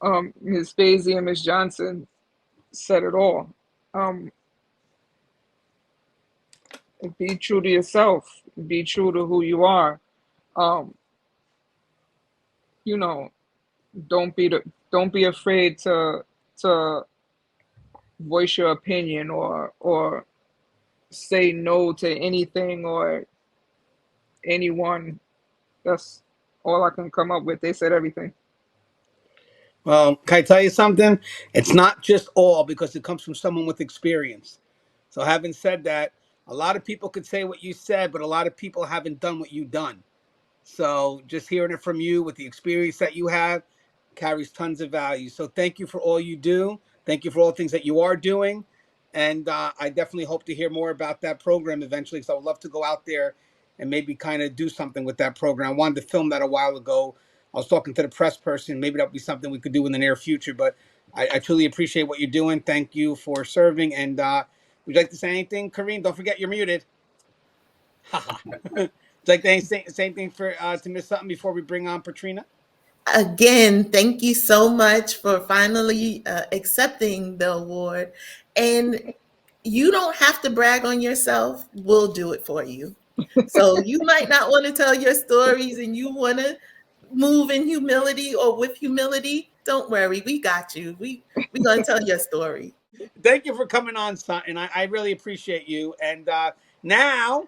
um, Ms. Bazzey and Ms. Johnson said it all. Um, be true to yourself. Be true to who you are. Um, you know, don't be afraid to voice your opinion or say no to anything or anyone. That's all I can come up with. They said everything.
Well, can I tell you something? It's not just all because it comes from someone with experience. So, having said that, a lot of people could say what you said, but a lot of people haven't done what you've done. So, just hearing it from you with the experience that you have carries tons of value. So, thank you for all you do. Thank you for all the things that you are doing. And I definitely hope to hear more about that program eventually. So, I would love to go out there and maybe kind of do something with that program. I wanted to film that a while ago. I was talking to the press person. Maybe that would be something we could do in the near future. But I truly appreciate what you're doing. Thank you for serving. And would you like to say anything, Kareen? Don't forget you're muted. Would you like to say same thing for to Miss Sutton before we bring on Patrina?
Again, thank you so much for finally accepting the award. And you don't have to brag on yourself. We'll do it for you. So you might not want to tell your stories and you want to move in humility or with humility. Don't worry, we got you. We're going to tell your story.
Thank you for coming on, Sutton. I really appreciate you. And now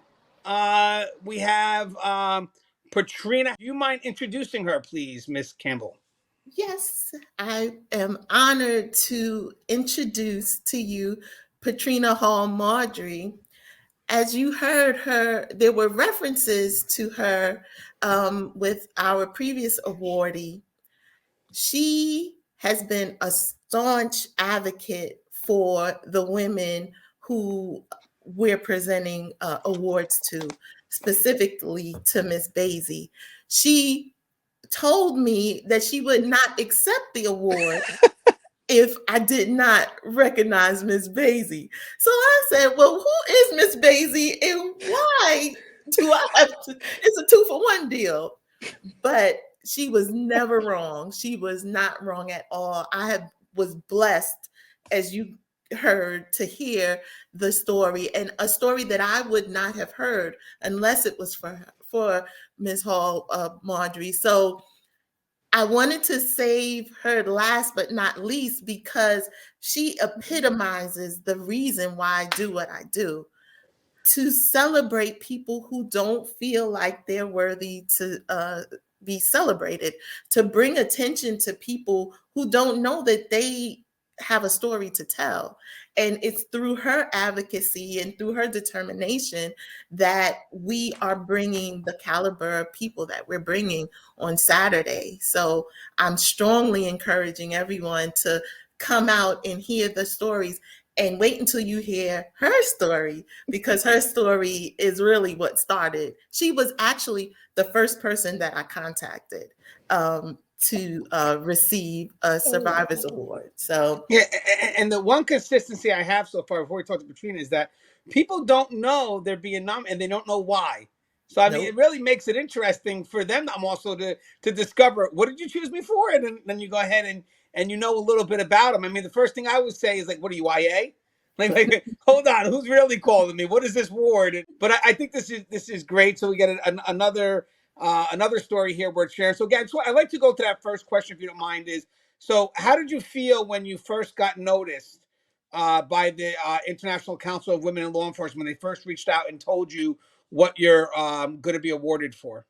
we have Patrina. Do you mind introducing her, please, Miss Campbell?
Yes, I am honored to introduce to you Petrina Hall Marcias. As you heard her, there were references to her with our previous awardee. She has been a staunch advocate for the women who we're presenting awards to, specifically to Miss Bazzey. She told me that she would not accept the award if I did not recognize Miss Bazzey. So I said, well, who is Miss Bazzey and why do I have to? It's a 2-for-1 deal. But she was never wrong. She was not wrong at all. Was blessed, as you heard, to hear the story, and a story that I would not have heard unless it was for Ms. Hall Marcias. So I wanted to save her last but not least because she epitomizes the reason why I do what I do. To celebrate people who don't feel like they're worthy to be celebrated, to bring attention to people who don't know that they have a story to tell. And it's through her advocacy and through her determination that we are bringing the caliber of people that we're bringing on Saturday. So I'm strongly encouraging everyone to come out and hear the stories and wait until you hear her story, because her story is really what started. She was actually the first person that I contacted to receive a Survivors Award. So
yeah, and the one consistency I have so far before we talk to Patrina is that people don't know they're being nominated and they don't know why. So I mean,
nope.
it really makes it interesting for them. I'm also to discover what did you choose me for, and then you go ahead and you know a little bit about them. I mean, the first thing I would say is like, "What are you, IA?" Like, hold on, who's really calling me? What is this ward? But I think this is great. So we get another story here where it's shared. So again, so I'd like to go to that first question, if you don't mind. Is so how did you feel when you first got noticed by the International Council of Women in Law Enforcement when they first reached out and told you what you're going to be awarded for?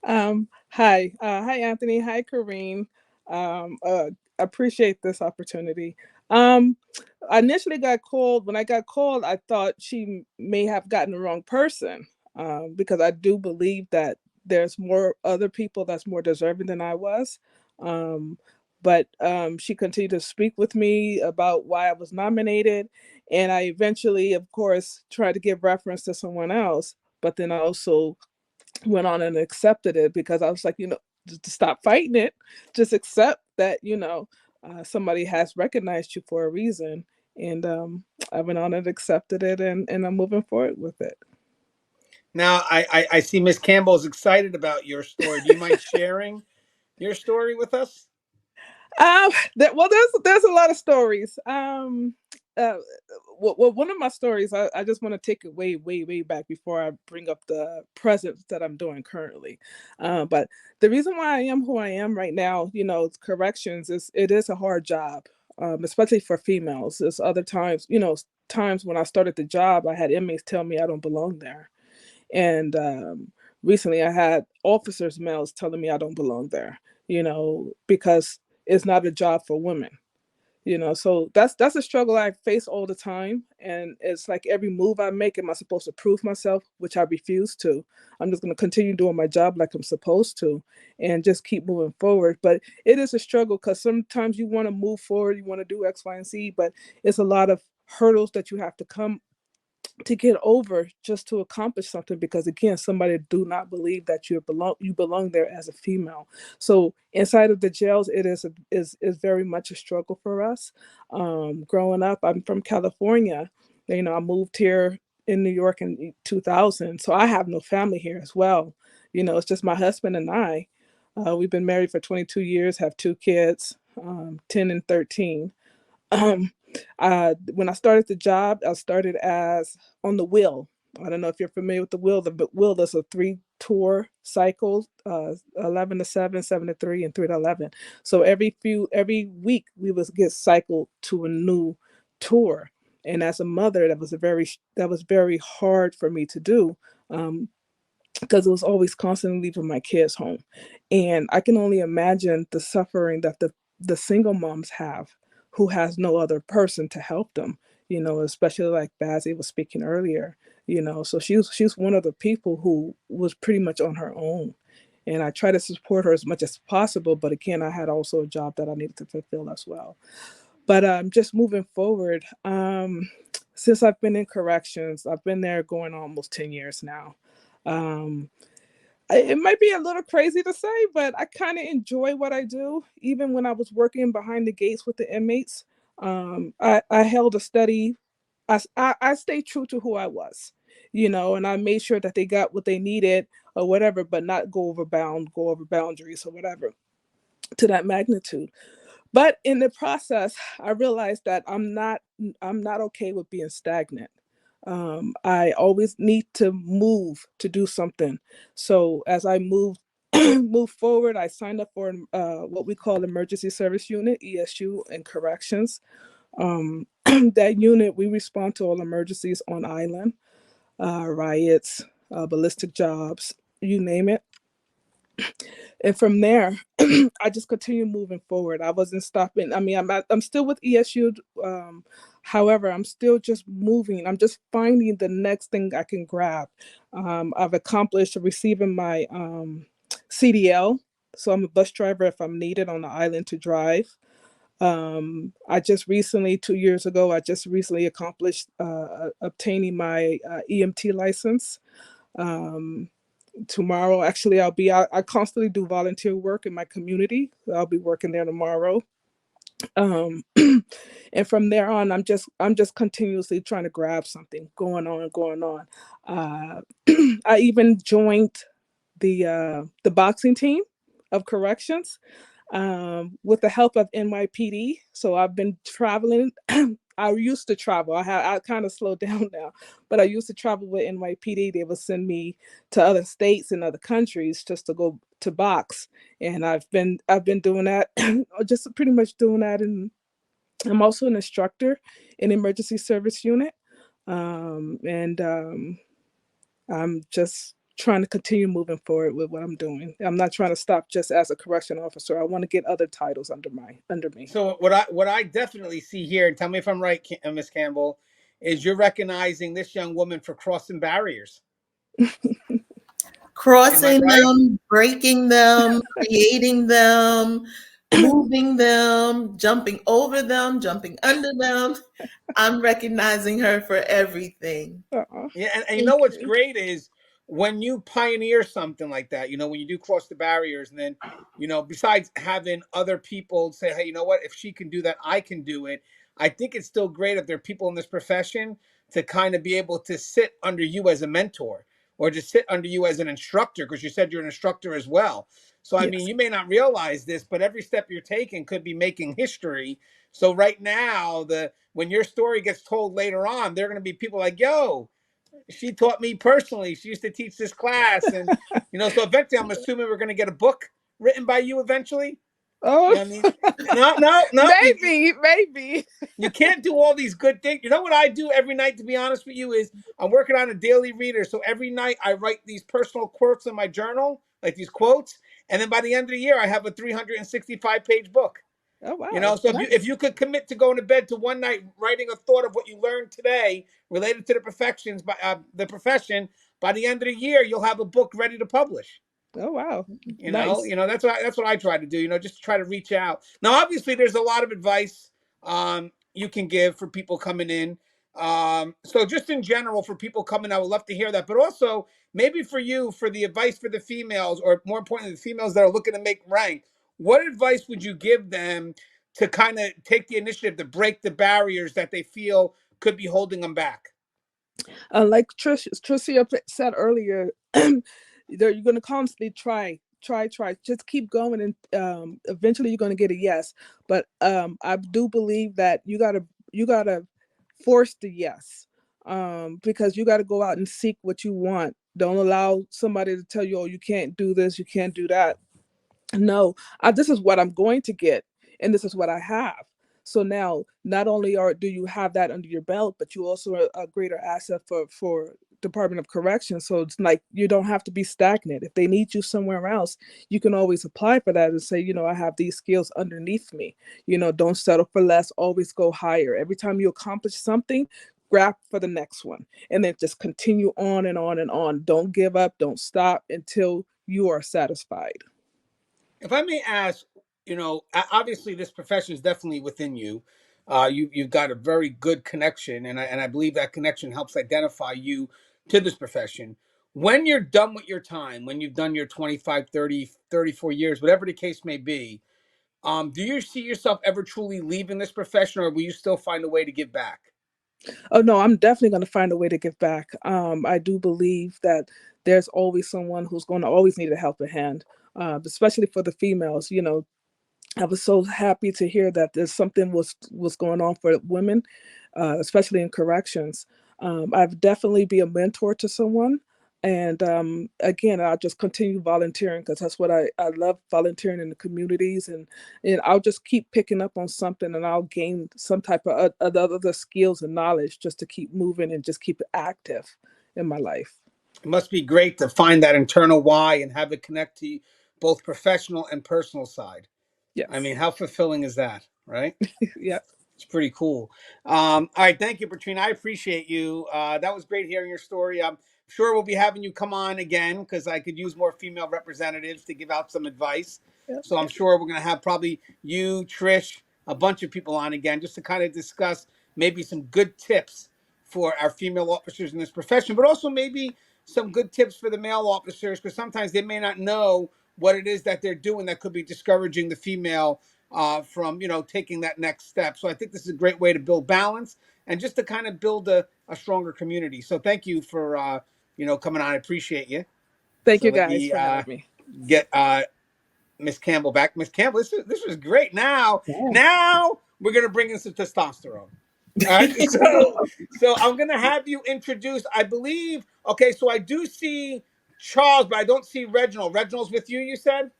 Hi, Anthony. Hi, Kareen. Appreciate this opportunity. Um, I initially got called. When I got called, I thought she may have gotten the wrong person, because I do believe that there's more other people that's more deserving than I was. Um, but she continued to speak with me about why I was nominated, and I eventually, of course, tried to give reference to someone else. But then I also went on and accepted it because I was like, just to stop fighting it, just accept that, somebody has recognized you for a reason. And I went on and accepted it, and I'm moving forward with it.
Now, I see Miss Campbell is excited about your story. Do you mind sharing your story with us?
Well, there's a lot of stories. well, one of my stories, I just want to take it way, way, way back before I bring up the present that I'm doing currently. But the reason why I am who I am right now, corrections it is a hard job, especially for females. There's other times, times when I started the job, I had inmates tell me I don't belong there. And recently I had officers, males, telling me I don't belong there, because it's not a job for women. So that's a struggle I face all the time, and it's like every move I make, am I supposed to prove myself, which I refuse to. I'm just going to continue doing my job like I'm supposed to and just keep moving forward. But it is a struggle because sometimes you want to move forward, you want to do X, Y, and Z, but it's a lot of hurdles that you have to come to get over just to accomplish something, because again, somebody do not believe that you belong there as a female. So inside of the jails, it is very much a struggle for us. Growing up, I'm from California. I moved here in New York in 2000, so I have no family here as well. It's just my husband and I. We've been married for 22 years, have two kids, 10 and 13. um when I started the job, I started as on the wheel. I don't know if you're familiar with the wheel. The wheel is a 3 tour cycle, 11 to 7, 7 to 3, and 3 to 11. So every week we would get cycled to a new tour. And as a mother, that was very hard for me to do, because it was always constantly leaving my kids home. And I can only imagine the suffering that the single moms have, who has no other person to help them, especially like Bazzey was speaking earlier, so she's one of the people who was pretty much on her own. And I try to support her as much as possible. But again, I had also a job that I needed to fulfill as well. But just moving forward, since I've been in corrections, I've been there going on almost 10 years now. Um, it might be a little crazy to say, but I kind of enjoy what I do. Even when I was working behind the gates with the inmates, I held a steady, I stayed true to who I was, and I made sure that they got what they needed or whatever, but not go over boundaries or whatever to that magnitude. But in the process, I realized that I'm not okay with being stagnant. I always need to move to do something. So as I move forward, I signed up for what we call Emergency Service Unit, ESU, in corrections. That unit, we respond to all emergencies on island, riots, ballistic jobs, you name it. And from there, I just continue moving forward. I wasn't stopping. I mean, I'm still with ESU. However, I'm still just moving. I'm just finding the next thing I can grab. I've accomplished receiving my CDL. So I'm a bus driver if I'm needed on the island to drive. I just recently, 2 years ago, I just recently accomplished obtaining my EMT license. Tomorrow, actually, I constantly do volunteer work in my community. I'll be working there tomorrow. And from there on, I'm just continuously trying to grab something, going on and going on. I even joined the boxing team of corrections, with the help of NYPD. So I've been traveling. I used to travel. I kind of slowed down now, but I used to travel with NYPD. They would send me to other states and other countries just to go to box, and I've been doing that, just pretty much doing that. And I'm also an instructor in emergency service unit, and I'm just trying to continue moving forward with what I'm doing. I'm not trying to stop just as a correction officer. I want to get other titles under me.
So what I definitely see here, and tell me if I'm right, Miss Campbell, is you're recognizing this young woman for crossing barriers.
Crossing
right?
them, breaking them, creating them, moving them, jumping over them, jumping under them. I'm recognizing her for everything.
Yeah, and you know what's great is when you pioneer something like that, when you do cross the barriers, and then, besides having other people say, hey, you know what, if she can do that, I can do it. I think it's still great if there are people in this profession to kind of be able to sit under you as a mentor or just sit under you as an instructor, because you said you're an instructor as well. So, I mean, you may not realize this, but every step you're taking could be making history, So right now, when your story gets told later on, there are going to be people like, yo, she taught me personally. She used to teach this class. And, so eventually I'm assuming we're going to get a book written by you eventually. You
Oh,
know what I mean? No.
maybe.
You can't do all these good things. You know what I do every night, to be honest with you, is I'm working on a daily reader. So every night I write these personal quotes in my journal, like these quotes. And then by the end of the year, I have a 365-page book.
Oh, wow.
So if
Nice.
you could commit to going to bed to one night writing a thought of what you learned today related to the profession, by the end of the year, you'll have a book ready to publish.
Oh, wow. Nice.
That's what I try to do. Just to try to reach out. Now, obviously, there's a lot of advice you can give for people coming in. So just in general, for people coming, I would love to hear that. But also, maybe for you, for the advice for the females, or more importantly, the females that are looking to make rank, what advice would you give them to kind of take the initiative to break the barriers that they feel could be holding them back?
Like Tricia said earlier, you're going to constantly try. Just keep going, and eventually you're going to get a yes. But I do believe that you gotta force the yes, because you got to go out and seek what you want. Don't allow somebody to tell you, oh, you can't do this, you can't do that. No, this is what I'm going to get, and this is what I have. So now, not only do you have that under your belt, but you also are a greater asset for Department of Corrections. So it's like you don't have to be stagnant. If they need you somewhere else, you can always apply for that and say, I have these skills underneath me. Don't settle for less. Always go higher. Every time you accomplish something, grab for the next one, and then just continue on and on and on. Don't give up. Don't stop until you are satisfied.
If I may ask, obviously this profession is definitely within you. You've got a very good connection, and I believe that connection helps identify you to this profession. When you're done with your time, when you've done your 25, 30, 34 years, whatever the case may be, do you see yourself ever truly leaving this profession, or will you still find a way to give back?
Oh no, I'm definitely going to find a way to give back. I do believe that there's always someone who's going to always need a helping hand, especially for the females. I was so happy to hear that there's something was going on for women, especially in corrections. I've definitely be a mentor to someone. And again, I'll just continue volunteering because that's what I love, volunteering in the communities. And I'll just keep picking up on something, and I'll gain some type of other skills and knowledge just to keep moving and just keep it active in my life.
It must be great to find that internal why and have it connect to both professional and personal side. I
Yes.
mean, how fulfilling is that, right?
Yeah.
It's pretty cool. All right, thank you, Patrina. I appreciate you. That was great hearing your story. I'm sure we'll be having you come on again because I could use more female representatives to give out some advice.
Yeah.
So I'm sure we're going to have probably you, Trish, a bunch of people on again just to kind of discuss maybe some good tips for our female officers in this profession, but also maybe some good tips for the male officers because sometimes they may not know what it is that they're doing that could be discouraging the female from taking that next step. So I think this is a great way to build balance and just to kind of build a stronger community. So thank you for coming on. I appreciate you.
Thank
So
you
let
guys
me
for having me.
get Miss Campbell back. Miss Campbell, this was great. Now we're gonna bring in some testosterone. All right, so I'm gonna have you introduce. I believe. Okay, so I do see Charles, but I don't see Reginald. Reginald's with you. You said.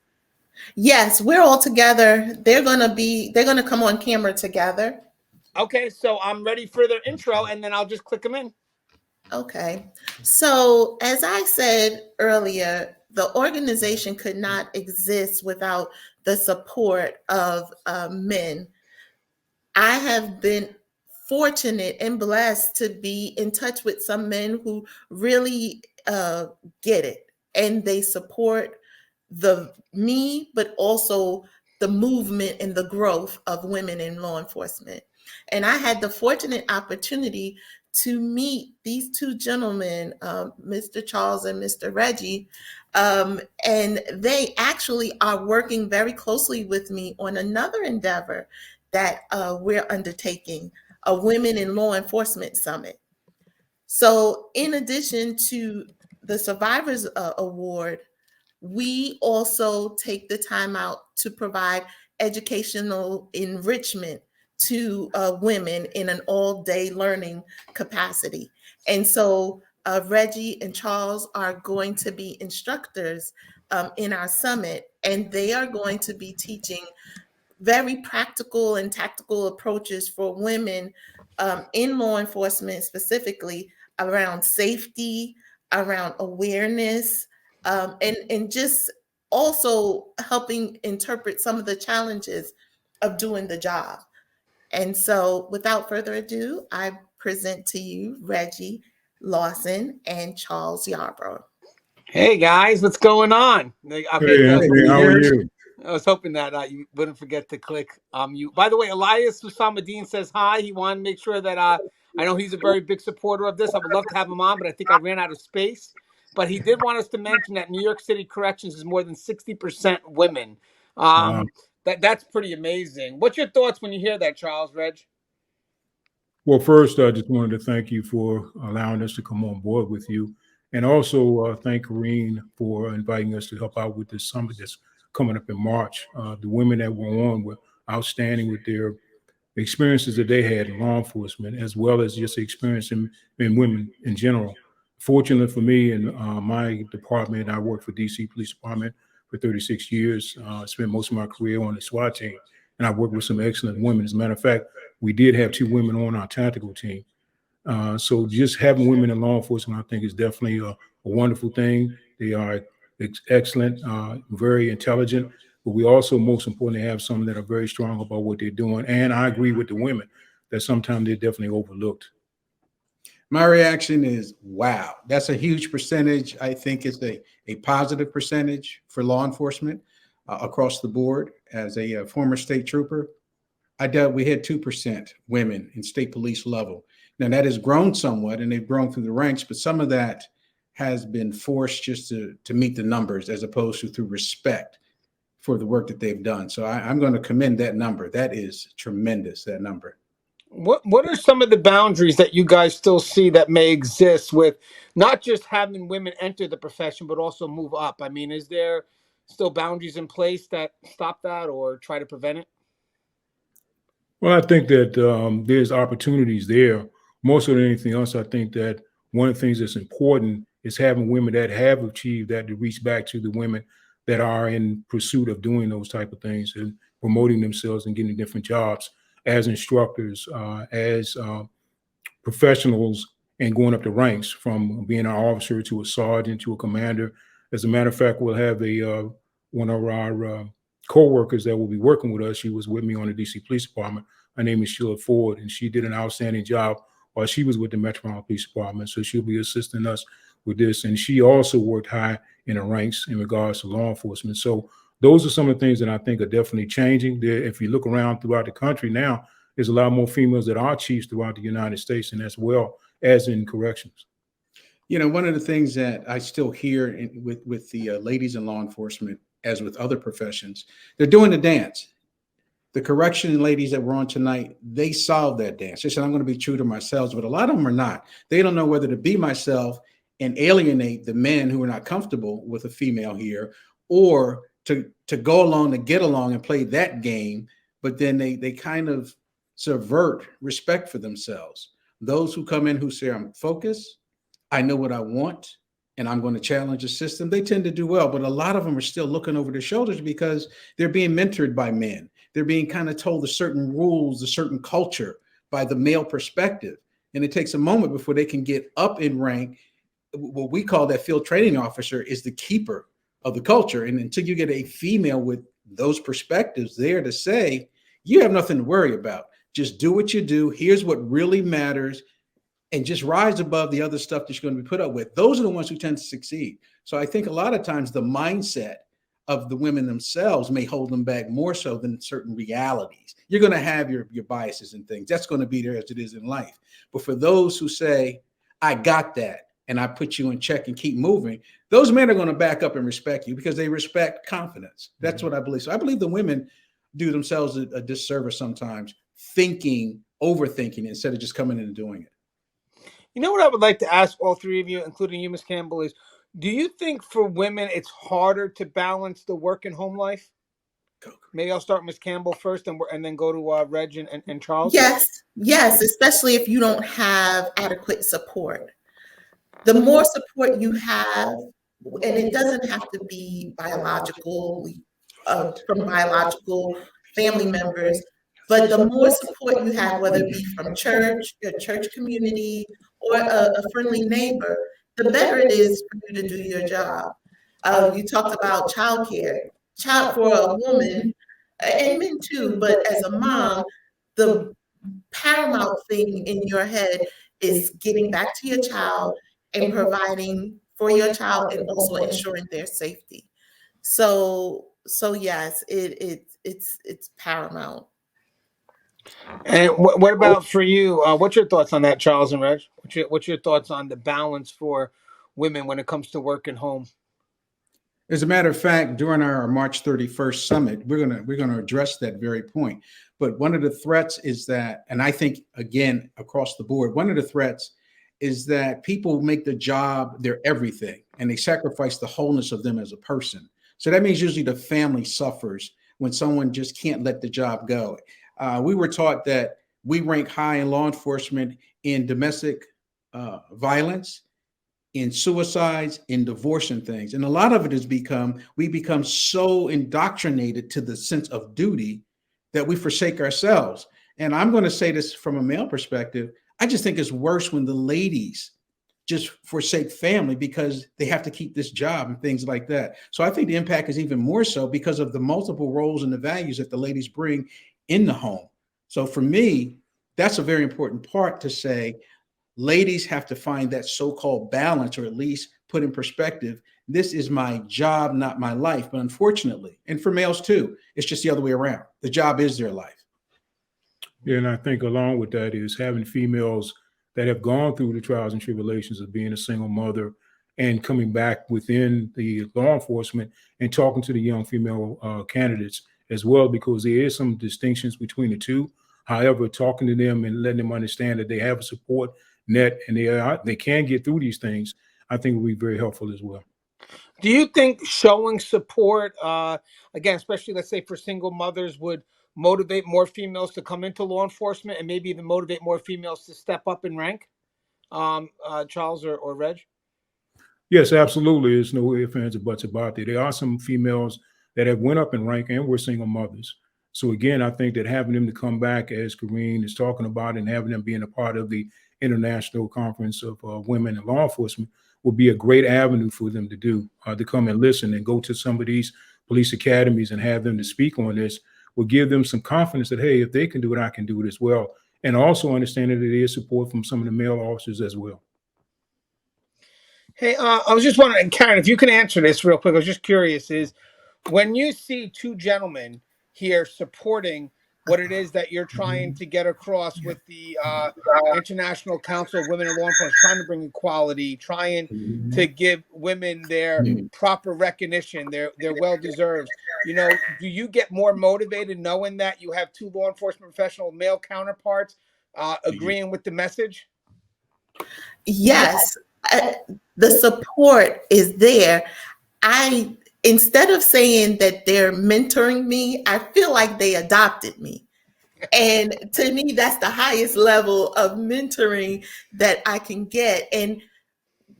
Yes, we're all together. They're gonna come on camera together.
Okay, so I'm ready for their intro, and then I'll just click them in.
Okay. So, as I said earlier, the organization could not exist without the support of men. I have been fortunate and blessed to be in touch with some men who really get it, and they support me, but also the movement and the growth of women in law enforcement. And I had the fortunate opportunity to meet these two gentlemen, Mr. Charles and Mr. Reggie, and they actually are working very closely with me on another endeavor that we're undertaking, a Women in Law Enforcement Summit. So in addition to the Survivors Award, we also take the time out to provide educational enrichment to women in an all-day learning capacity. And so Reggie and Charles are going to be instructors in our summit, and they are going to be teaching very practical and tactical approaches for women in law enforcement, specifically around safety, around awareness, and just also helping interpret some of the challenges of doing the job. And so, without further ado, I present to you Reggie Lawson and Charles Yarborough.
Hey guys, what's going on? I've hit
Hey, Anthony, how are you?
I was hoping that you wouldn't forget to click you. By the way, Elias Husamadeen says hi. He wanted to make sure that I know he's a very big supporter of this. I would love to have him on, but I think I ran out of space. But he did want us to mention that New York City Corrections is more than 60% women.
Wow.
That's pretty amazing. What's your thoughts when you hear that, Charles, Reg?
Well, first, I just wanted to thank you for allowing us to come on board with you. And also thank Kareen for inviting us to help out with this summit that's coming up in March. The women that were on were outstanding with their experiences that they had in law enforcement, as well as just experience in women in general. Fortunately for me and my department, I worked for DC Police Department for 36 years. I spent most of my career on the SWAT team, and I worked with some excellent women. As a matter of fact, we did have 2 women on our tactical team. So just having women in law enforcement, I think, is definitely a wonderful thing. They are excellent, very intelligent, but we also, most importantly, have some that are very strong about what they're doing. And I agree with the women that sometimes they're definitely overlooked.
My reaction is, wow, that's a huge percentage. I think it's a positive percentage for law enforcement across the board. As a former state trooper, I doubt we had 2% women in state police level. Now that has grown somewhat, and they've grown through the ranks, but some of that has been forced just to meet the numbers, as opposed to through respect for the work that they've done. So I'm going to commend that number. That is tremendous, that number.
What are some of the boundaries that you guys still see that may exist with not just having women enter the profession, but also move up? I mean, is there still boundaries in place that stop that or try to prevent it?
Well, I think that there's opportunities there. More so than anything else, I think that one of the things that's important is having women that have achieved that to reach back to the women that are in pursuit of doing those type of things and promoting themselves and getting different jobs as instructors, as professionals, and going up the ranks from being an officer to a sergeant to a commander. As a matter of fact, we'll have one of our co-workers that will be working with us. She was with me on the DC Police Department. Her name is Sheila Ford, and she did an outstanding job while she was with the Metropolitan Police Department. So she'll be assisting us with this. And she also worked high in the ranks in regards to law enforcement. So those are some of the things that I think are definitely changing. If you look around throughout the country now, there's a lot more females that are chiefs throughout the United States, and as well as in corrections.
You know, one of the things that I still hear with the ladies in law enforcement, as with other professions, they're doing the dance. The correction ladies that were on tonight, they solved that dance. They said, I'm going to be true to myself, but a lot of them are not. They don't know whether to be myself and alienate the men who are not comfortable with a female here, or to go along, to get along and play that game. But then they kind of subvert respect for themselves. Those who come in who say, I'm focused, I know what I want, and I'm going to challenge the system, they tend to do well. But a lot of them are still looking over their shoulders because they're being mentored by men. They're being kind of told a certain rules, a certain culture by the male perspective. And it takes a moment before they can get up in rank. What we call that field training officer is the keeper of the culture. And until you get a female with those perspectives there to say, you have nothing to worry about. Just do what you do. Here's what really matters. And just rise above the other stuff that you're going to be put up with. Those are the ones who tend to succeed. So I think a lot of times the mindset of the women themselves may hold them back more so than certain realities. You're going to have your biases and things. That's going to be there as it is in life. But for those who say, I got that, and I put you in check and keep moving, those men are going to back up and respect you because they respect confidence. That's what I believe. So I believe the women do themselves a disservice sometimes, overthinking instead of just coming in and doing it.
You know what I would like to ask all three of you, including you, Ms. Campbell, is do you think for women it's harder to balance the work and home life? Maybe I'll start Ms. Campbell first, and then go to Reg and Charles.
Yes, especially if you don't have adequate support. The more support you have, and it doesn't have to be biological, from biological family members, but the more support you have, whether it be from church, your church community, or a friendly neighbor, the better it is for you to do your job. You talked about childcare. For a woman, and men too, but as a mom, the paramount thing in your head is getting back to your child and providing for your child and also ensuring their safety. So yes, it's paramount.
And what about for you? What's your thoughts on that, Charles and Reg? What's your thoughts on the balance for women when it comes to work and home?
As a matter of fact, during our March 31st summit, we're gonna address that very point. But one of the threats is that, and I think again across the board, one of the threats is that people make the job their everything, and they sacrifice the wholeness of them as a person. So that means usually the family suffers when someone just can't let the job go. We were taught that we rank high in law enforcement in domestic violence, in suicides, in divorce and things. And a lot of it has we become so indoctrinated to the sense of duty that we forsake ourselves. And I'm going to say this from a male perspective. I just think it's worse when the ladies just forsake family because they have to keep this job and things like that. So I think the impact is even more so because of the multiple roles and the values that the ladies bring in the home. So for me, that's a very important part to say. Ladies have to find that so-called balance, or at least put in perspective, this is my job, not my life. But unfortunately, and for males too, it's just the other way around. The job is their life.
Yeah, and I think along with that is having females that have gone through the trials and tribulations of being a single mother and coming back within the law enforcement and talking to the young female candidates as well, because there is some distinctions between the two. However, talking to them and letting them understand that they have a support net and they can get through these things, I think will be very helpful as well.
Do you think showing support, again, especially let's say for single mothers, would motivate more females to come into law enforcement and maybe even motivate more females to step up in rank? Charles or Reg?
Yes, absolutely. There's no ifs, ands, or buts about it. There are some females that have went up in rank and were single mothers. So again, I think that having them to come back, as Kareen is talking about, and having them being a part of the International Conference of Women in Law Enforcement will be a great avenue for them to do, to come and listen and go to some of these police academies and have them to speak on this will give them some confidence that, hey, if they can do it, I can do it as well. And also understanding that there is support from some of the male officers as well.
Hey, I was just wondering, Karen, if you can answer this real quick. I was just curious, is when you see two gentlemen here supporting what it is that you're trying to get across with the International Council of Women in Law Enforcement, trying to bring equality, trying to give women their proper recognition, their well-deserved. You know, do you get more motivated knowing that you have two law enforcement professional male counterparts agreeing with the message?
Yes, the support is there. Instead of saying that they're mentoring me, I feel like they adopted me. And to me, that's the highest level of mentoring that I can get. And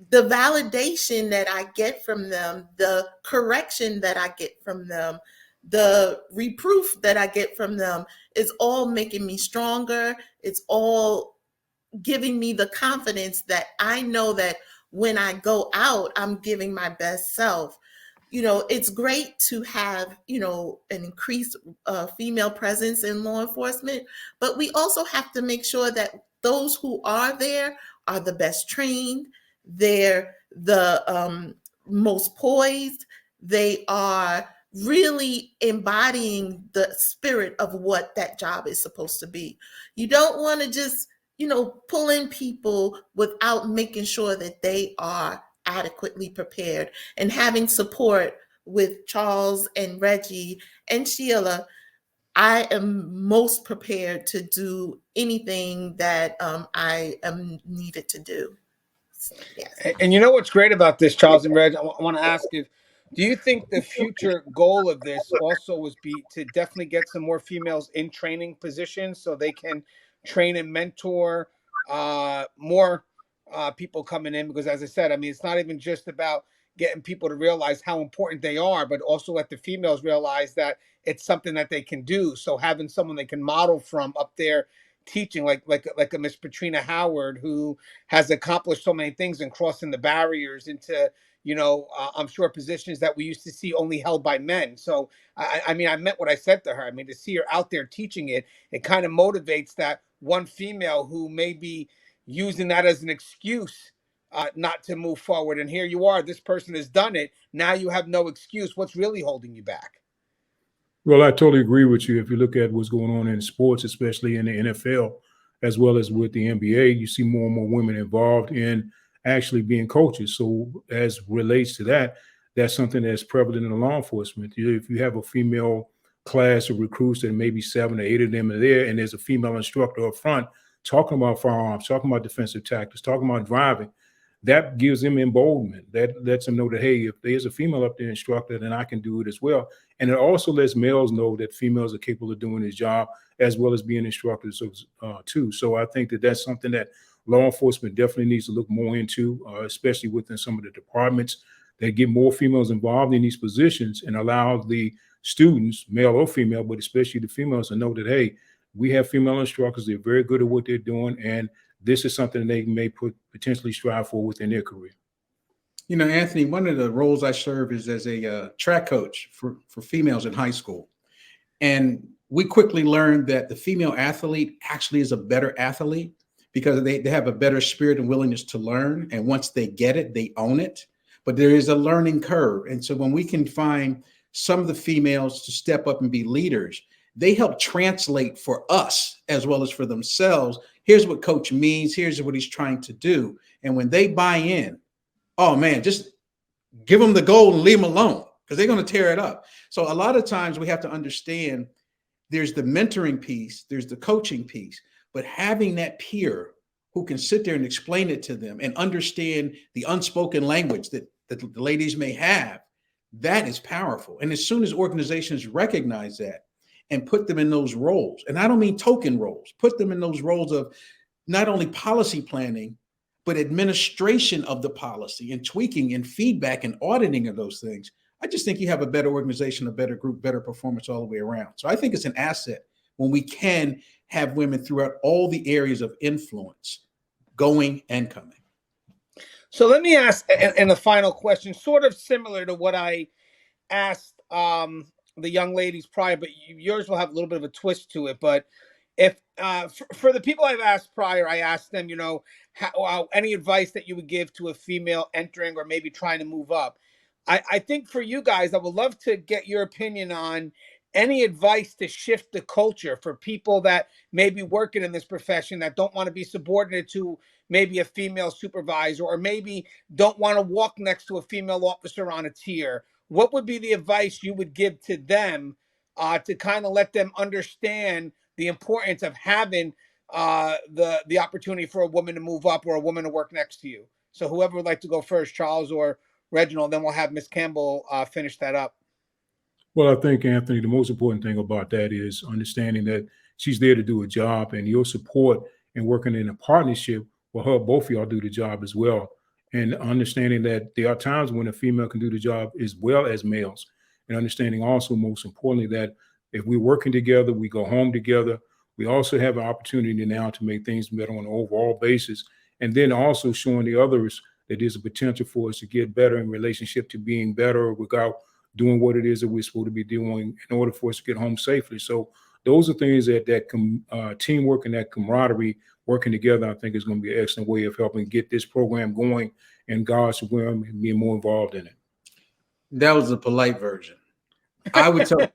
the validation that I get from them, the correction that I get from them, the reproof that I get from them is all making me stronger. It's all giving me the confidence that I know that when I go out, I'm giving my best self. You know, it's great to have, you know, an increased female presence in law enforcement, but we also have to make sure that those who are there are the best trained, they're the most poised, they are really embodying the spirit of what that job is supposed to be. You don't want to just, you know, pull in people without making sure that they are adequately prepared. And having support with Charles and Reggie and Sheila, I am most prepared to do anything that I am needed to do. Yes.
And you know what's great about this, Charles and Reg? I want to ask if Do you think the future goal of this also was be to definitely get some more females in training positions so they can train and mentor more people coming in? Because as I said, I mean, it's not even just about getting people to realize how important they are, but also let the females realize that it's something that they can do. So having someone they can model from up there teaching, like a Miss Patrina Howard, who has accomplished so many things and crossing the barriers into, I'm sure positions that we used to see only held by men. So I mean, I meant what I said to her. I mean, to see her out there teaching it, it kind of motivates that one female who may be using that as an excuse not to move forward. And here you are, this person has done it. Now you have no excuse. What's really holding you back?
Well, I totally agree with you. If you look at what's going on in sports, especially in the NFL, as well as with the NBA, you see more and more women involved in actually being coaches. So, as relates to that, that's something that's prevalent in the law enforcement. If you have a female class of recruits, that maybe 7 or 8 of them are there, and there's a female instructor up front talking about firearms, talking about defensive tactics, talking about driving, that gives them emboldenment. That lets them know that, hey, if there's a female up there instructor, then I can do it as well. And it also lets males know that females are capable of doing this job as well as being instructors too. So I think that that's something that law enforcement definitely needs to look more into, especially within some of the departments, that get more females involved in these positions and allow the students, male or female, but especially the females, to know that, hey, we have female instructors. They're very good at what they're doing, and this is something they may potentially strive for within their career.
You know, Anthony, one of the roles I serve is as a track coach for females in high school. And we quickly learned that the female athlete actually is a better athlete because they have a better spirit and willingness to learn. And once they get it, they own it. But there is a learning curve. And so when we can find some of the females to step up and be leaders, they help translate for us as well as for themselves. Here's what coach means. Here's what he's trying to do. And when they buy in, oh man, just give them the goal and leave them alone because they're going to tear it up. So a lot of times we have to understand there's the mentoring piece, there's the coaching piece, but having that peer who can sit there and explain it to them and understand the unspoken language that the ladies may have, that is powerful. And as soon as organizations recognize that and put them in those roles, and I don't mean token roles, put them in those roles of not only policy planning, but administration of the policy and tweaking and feedback and auditing of those things, I just think you have a better organization, a better group, better performance all the way around. So I think it's an asset when we can have women throughout all the areas of influence going and coming.
So let me ask, and the final question, sort of similar to what I asked the young ladies prior, but yours will have a little bit of a twist to it. But if for the people I've asked prior, I asked them, how any advice that you would give to a female entering or maybe trying to move up. I think for you guys, I would love to get your opinion on any advice to shift the culture for people that may be working in this profession that don't want to be subordinate to maybe a female supervisor, or maybe don't want to walk next to a female officer on a tier. What would be the advice you would give to them to kind of let them understand the importance of having the opportunity for a woman to move up or a woman to work next to you? So whoever would like to go first, Charles or Reginald, then we'll have Miss Campbell finish that up.
Well, I think, Anthony, the most important thing about that is understanding that she's there to do a job, and your support and working in a partnership will help both of y'all do the job as well. And understanding that there are times when a female can do the job as well as males. And understanding also, most importantly, that if we're working together, we go home together, we also have an opportunity now to make things better on an overall basis. And then also showing the others that there's a potential for us to get better in relationship to being better without doing what it is that we're supposed to be doing in order for us to get home safely. So those are things that teamwork and that camaraderie working together, I think, is going to be an excellent way of helping get this program going and God's will and being more involved in it.
That was a polite version. I would tell you,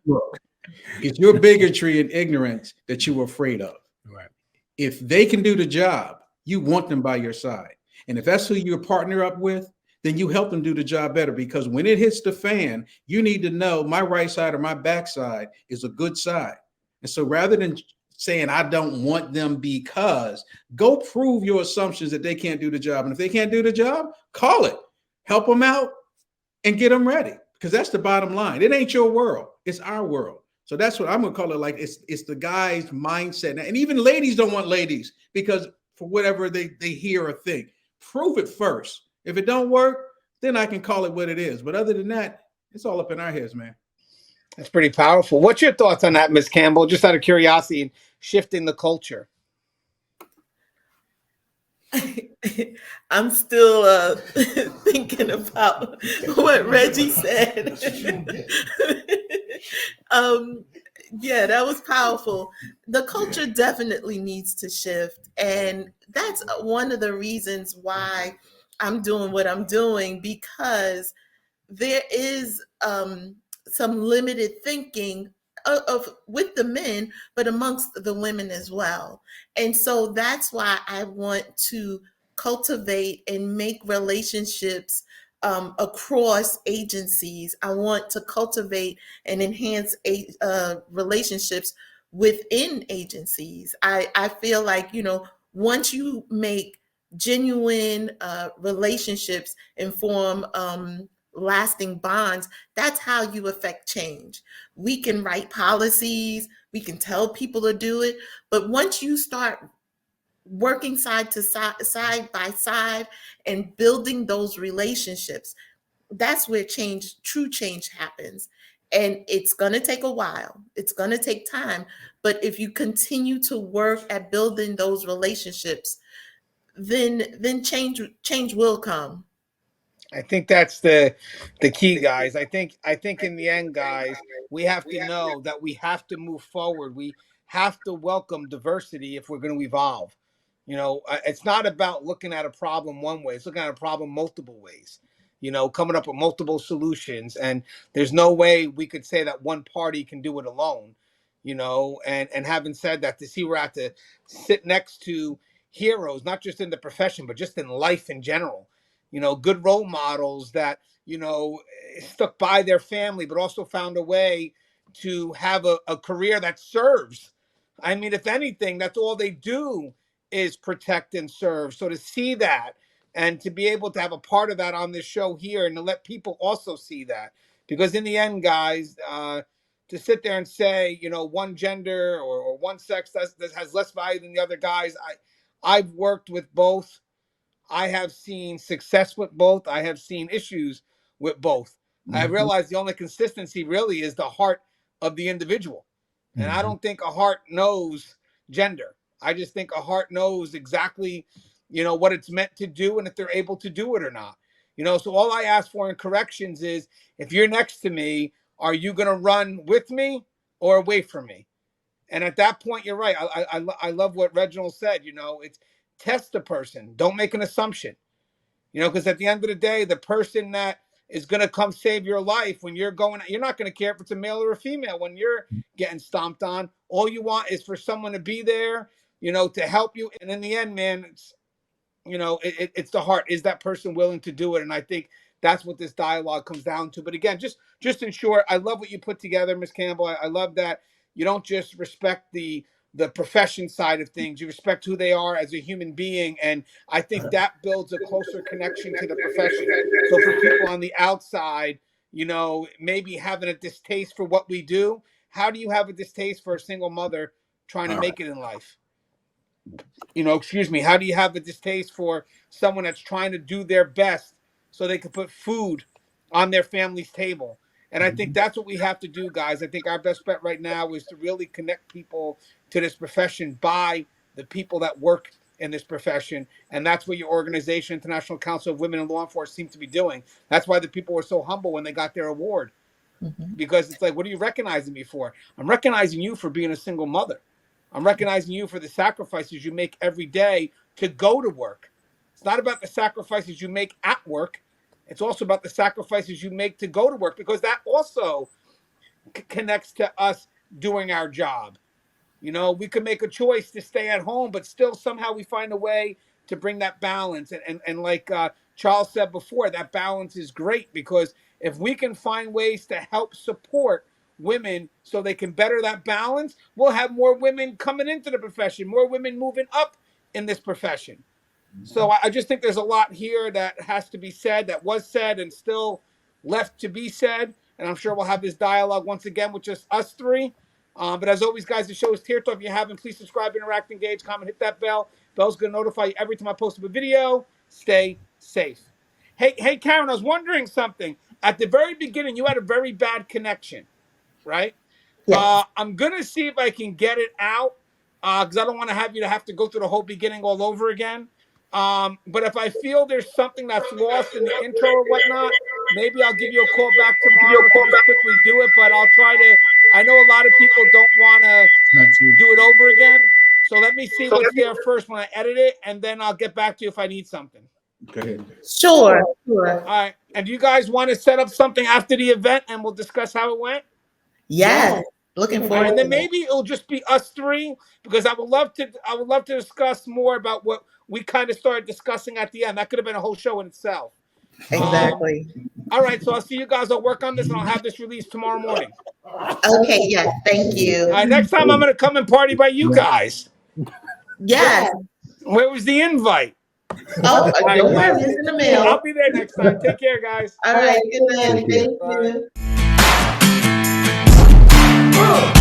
look, it's your bigotry and ignorance that you were afraid of.
Right.
If they can do the job, you want them by your side. And if that's who you partner up with, then you help them do the job better, because when it hits the fan, you need to know my right side or my back side is a good side. And so rather than saying, I don't want them because, go prove your assumptions that they can't do the job. And if they can't do the job, call it, help them out, and get them ready, because that's the bottom line. It ain't your world, it's our world. So that's what I'm gonna call it. Like it's the guy's mindset, and even ladies don't want ladies because for whatever they hear or think. Prove it first. If it don't work, then I can call it what it is. But other than that, it's all up in our heads, man.
That's pretty powerful. What's your thoughts on that, Ms. Campbell? Just out of curiosity and shifting the culture.
I'm still thinking about what Reggie said. Yeah, that was powerful. The culture definitely needs to shift. And that's one of the reasons why I'm doing what I'm doing, because there is some limited thinking of with the men, but amongst the women as well. And so that's why I want to cultivate and make relationships across agencies. I want to cultivate and enhance relationships within agencies. I feel like, once you make genuine relationships and form lasting bonds, that's how you affect change. We can write policies, we can tell people to do it, but once you start working side by side and building those relationships, that's where true change happens. And it's going to take a while, it's going to take time, but if you continue to work at building those relationships, then change will come.
I think that's the key, guys. I think in the end, guys, we have to know that we have to move forward. We have to welcome diversity if we're going to evolve. It's not about looking at a problem one way. It's looking at a problem multiple ways. Coming up with multiple solutions, and there's no way we could say that one party can do it alone. And having said that, to see we're at to sit next to heroes, not just in the profession, but just in life in general. Good role models that, stuck by their family, but also found a way to have a career that serves. I mean, if anything, that's all they do is protect and serve. So to see that and to be able to have a part of that on this show here and to let people also see that, because in the end, guys, to sit there and say, one gender or one sex that has less value than the other, guys, I've worked with both. I have seen success with both. I have seen issues with both. Mm-hmm. I realize the only consistency really is the heart of the individual. And I don't think a heart knows gender. I just think a heart knows exactly, what it's meant to do and if they're able to do it or not. So all I ask for in corrections is, if you're next to me, are you going to run with me or away from me? And at that point, you're right. I love what Reginald said. It's test the person. Don't make an assumption. Because at the end of the day, the person that is going to come save your life when you're not going to care if it's a male or a female when you're getting stomped on. All you want is for someone to be there, to help you. And in the end, man, it's, it's the heart. Is that person willing to do it? And I think that's what this dialogue comes down to. But again, just in short, I love what you put together, Ms. Campbell. I love that you don't just respect the profession side of things. You respect who they are as a human being. And I think that builds a closer connection to the profession. So for people on the outside, maybe having a distaste for what we do, how do you have a distaste for a single mother trying to make it in life? How do you have a distaste for someone that's trying to do their best so they can put food on their family's table? And I think that's what we have to do, guys. I think our best bet right now is to really connect people to this profession by the people that work in this profession. And that's what your organization, International Council of Women in Law Enforcement, seems to be doing. That's why the people were so humble when they got their award. Mm-hmm. Because it's like, what are you recognizing me for? I'm recognizing you for being a single mother. I'm recognizing you for the sacrifices you make every day to go to work. It's not about the sacrifices you make at work. It's also about the sacrifices you make to go to work, because that also connects to us doing our job. We could make a choice to stay at home, but still somehow we find a way to bring that balance. And like Charles said before, that balance is great, because if we can find ways to help support women so they can better that balance, we'll have more women coming into the profession, more women moving up in this profession. So I just think there's a lot here that has to be said, that was said, and still left to be said. And I'm sure we'll have this dialogue once again with just us three. But as always, guys, the show is Tear Talk. If you haven't, please subscribe, interact, engage, comment, hit that bell. Bell's going to notify you every time I post up a video. Stay safe. Hey, Karen, I was wondering something. At the very beginning, you had a very bad connection, right?
Yes.
I'm going to see if I can get it out because I don't want to have you to have to go through the whole beginning all over again. But if I feel there's something that's lost in the intro or whatnot, maybe I'll give you a call back tomorrow to just quickly do it. But I'll try to. I know a lot of people don't want to
Not you.
do it over again. So let me see what's there first when I edit it, and then I'll get back to you if I need something.
Go ahead.
Sure.
All right. And do you guys want to set up something after the event and we'll discuss how it went?
Yes. Looking
All
forward.
right, and then
to that.
maybe it'll just be us three because I would love to discuss more about what we kind of started discussing at the end. That could have been a whole show in itself.
Exactly.
All right, so I'll see you guys. I'll work on this and I'll have this released tomorrow morning.
Okay. Yes. Thank you.
All right, next time I'm going to come and party by you guys.
Yes.
Where was the invite?
Oh,
right,
don't worry.
guys.
It's in the mail.
I'll be there next time. Take care, guys.
All right. Good night.
Thank you.
Thank you.
Bye.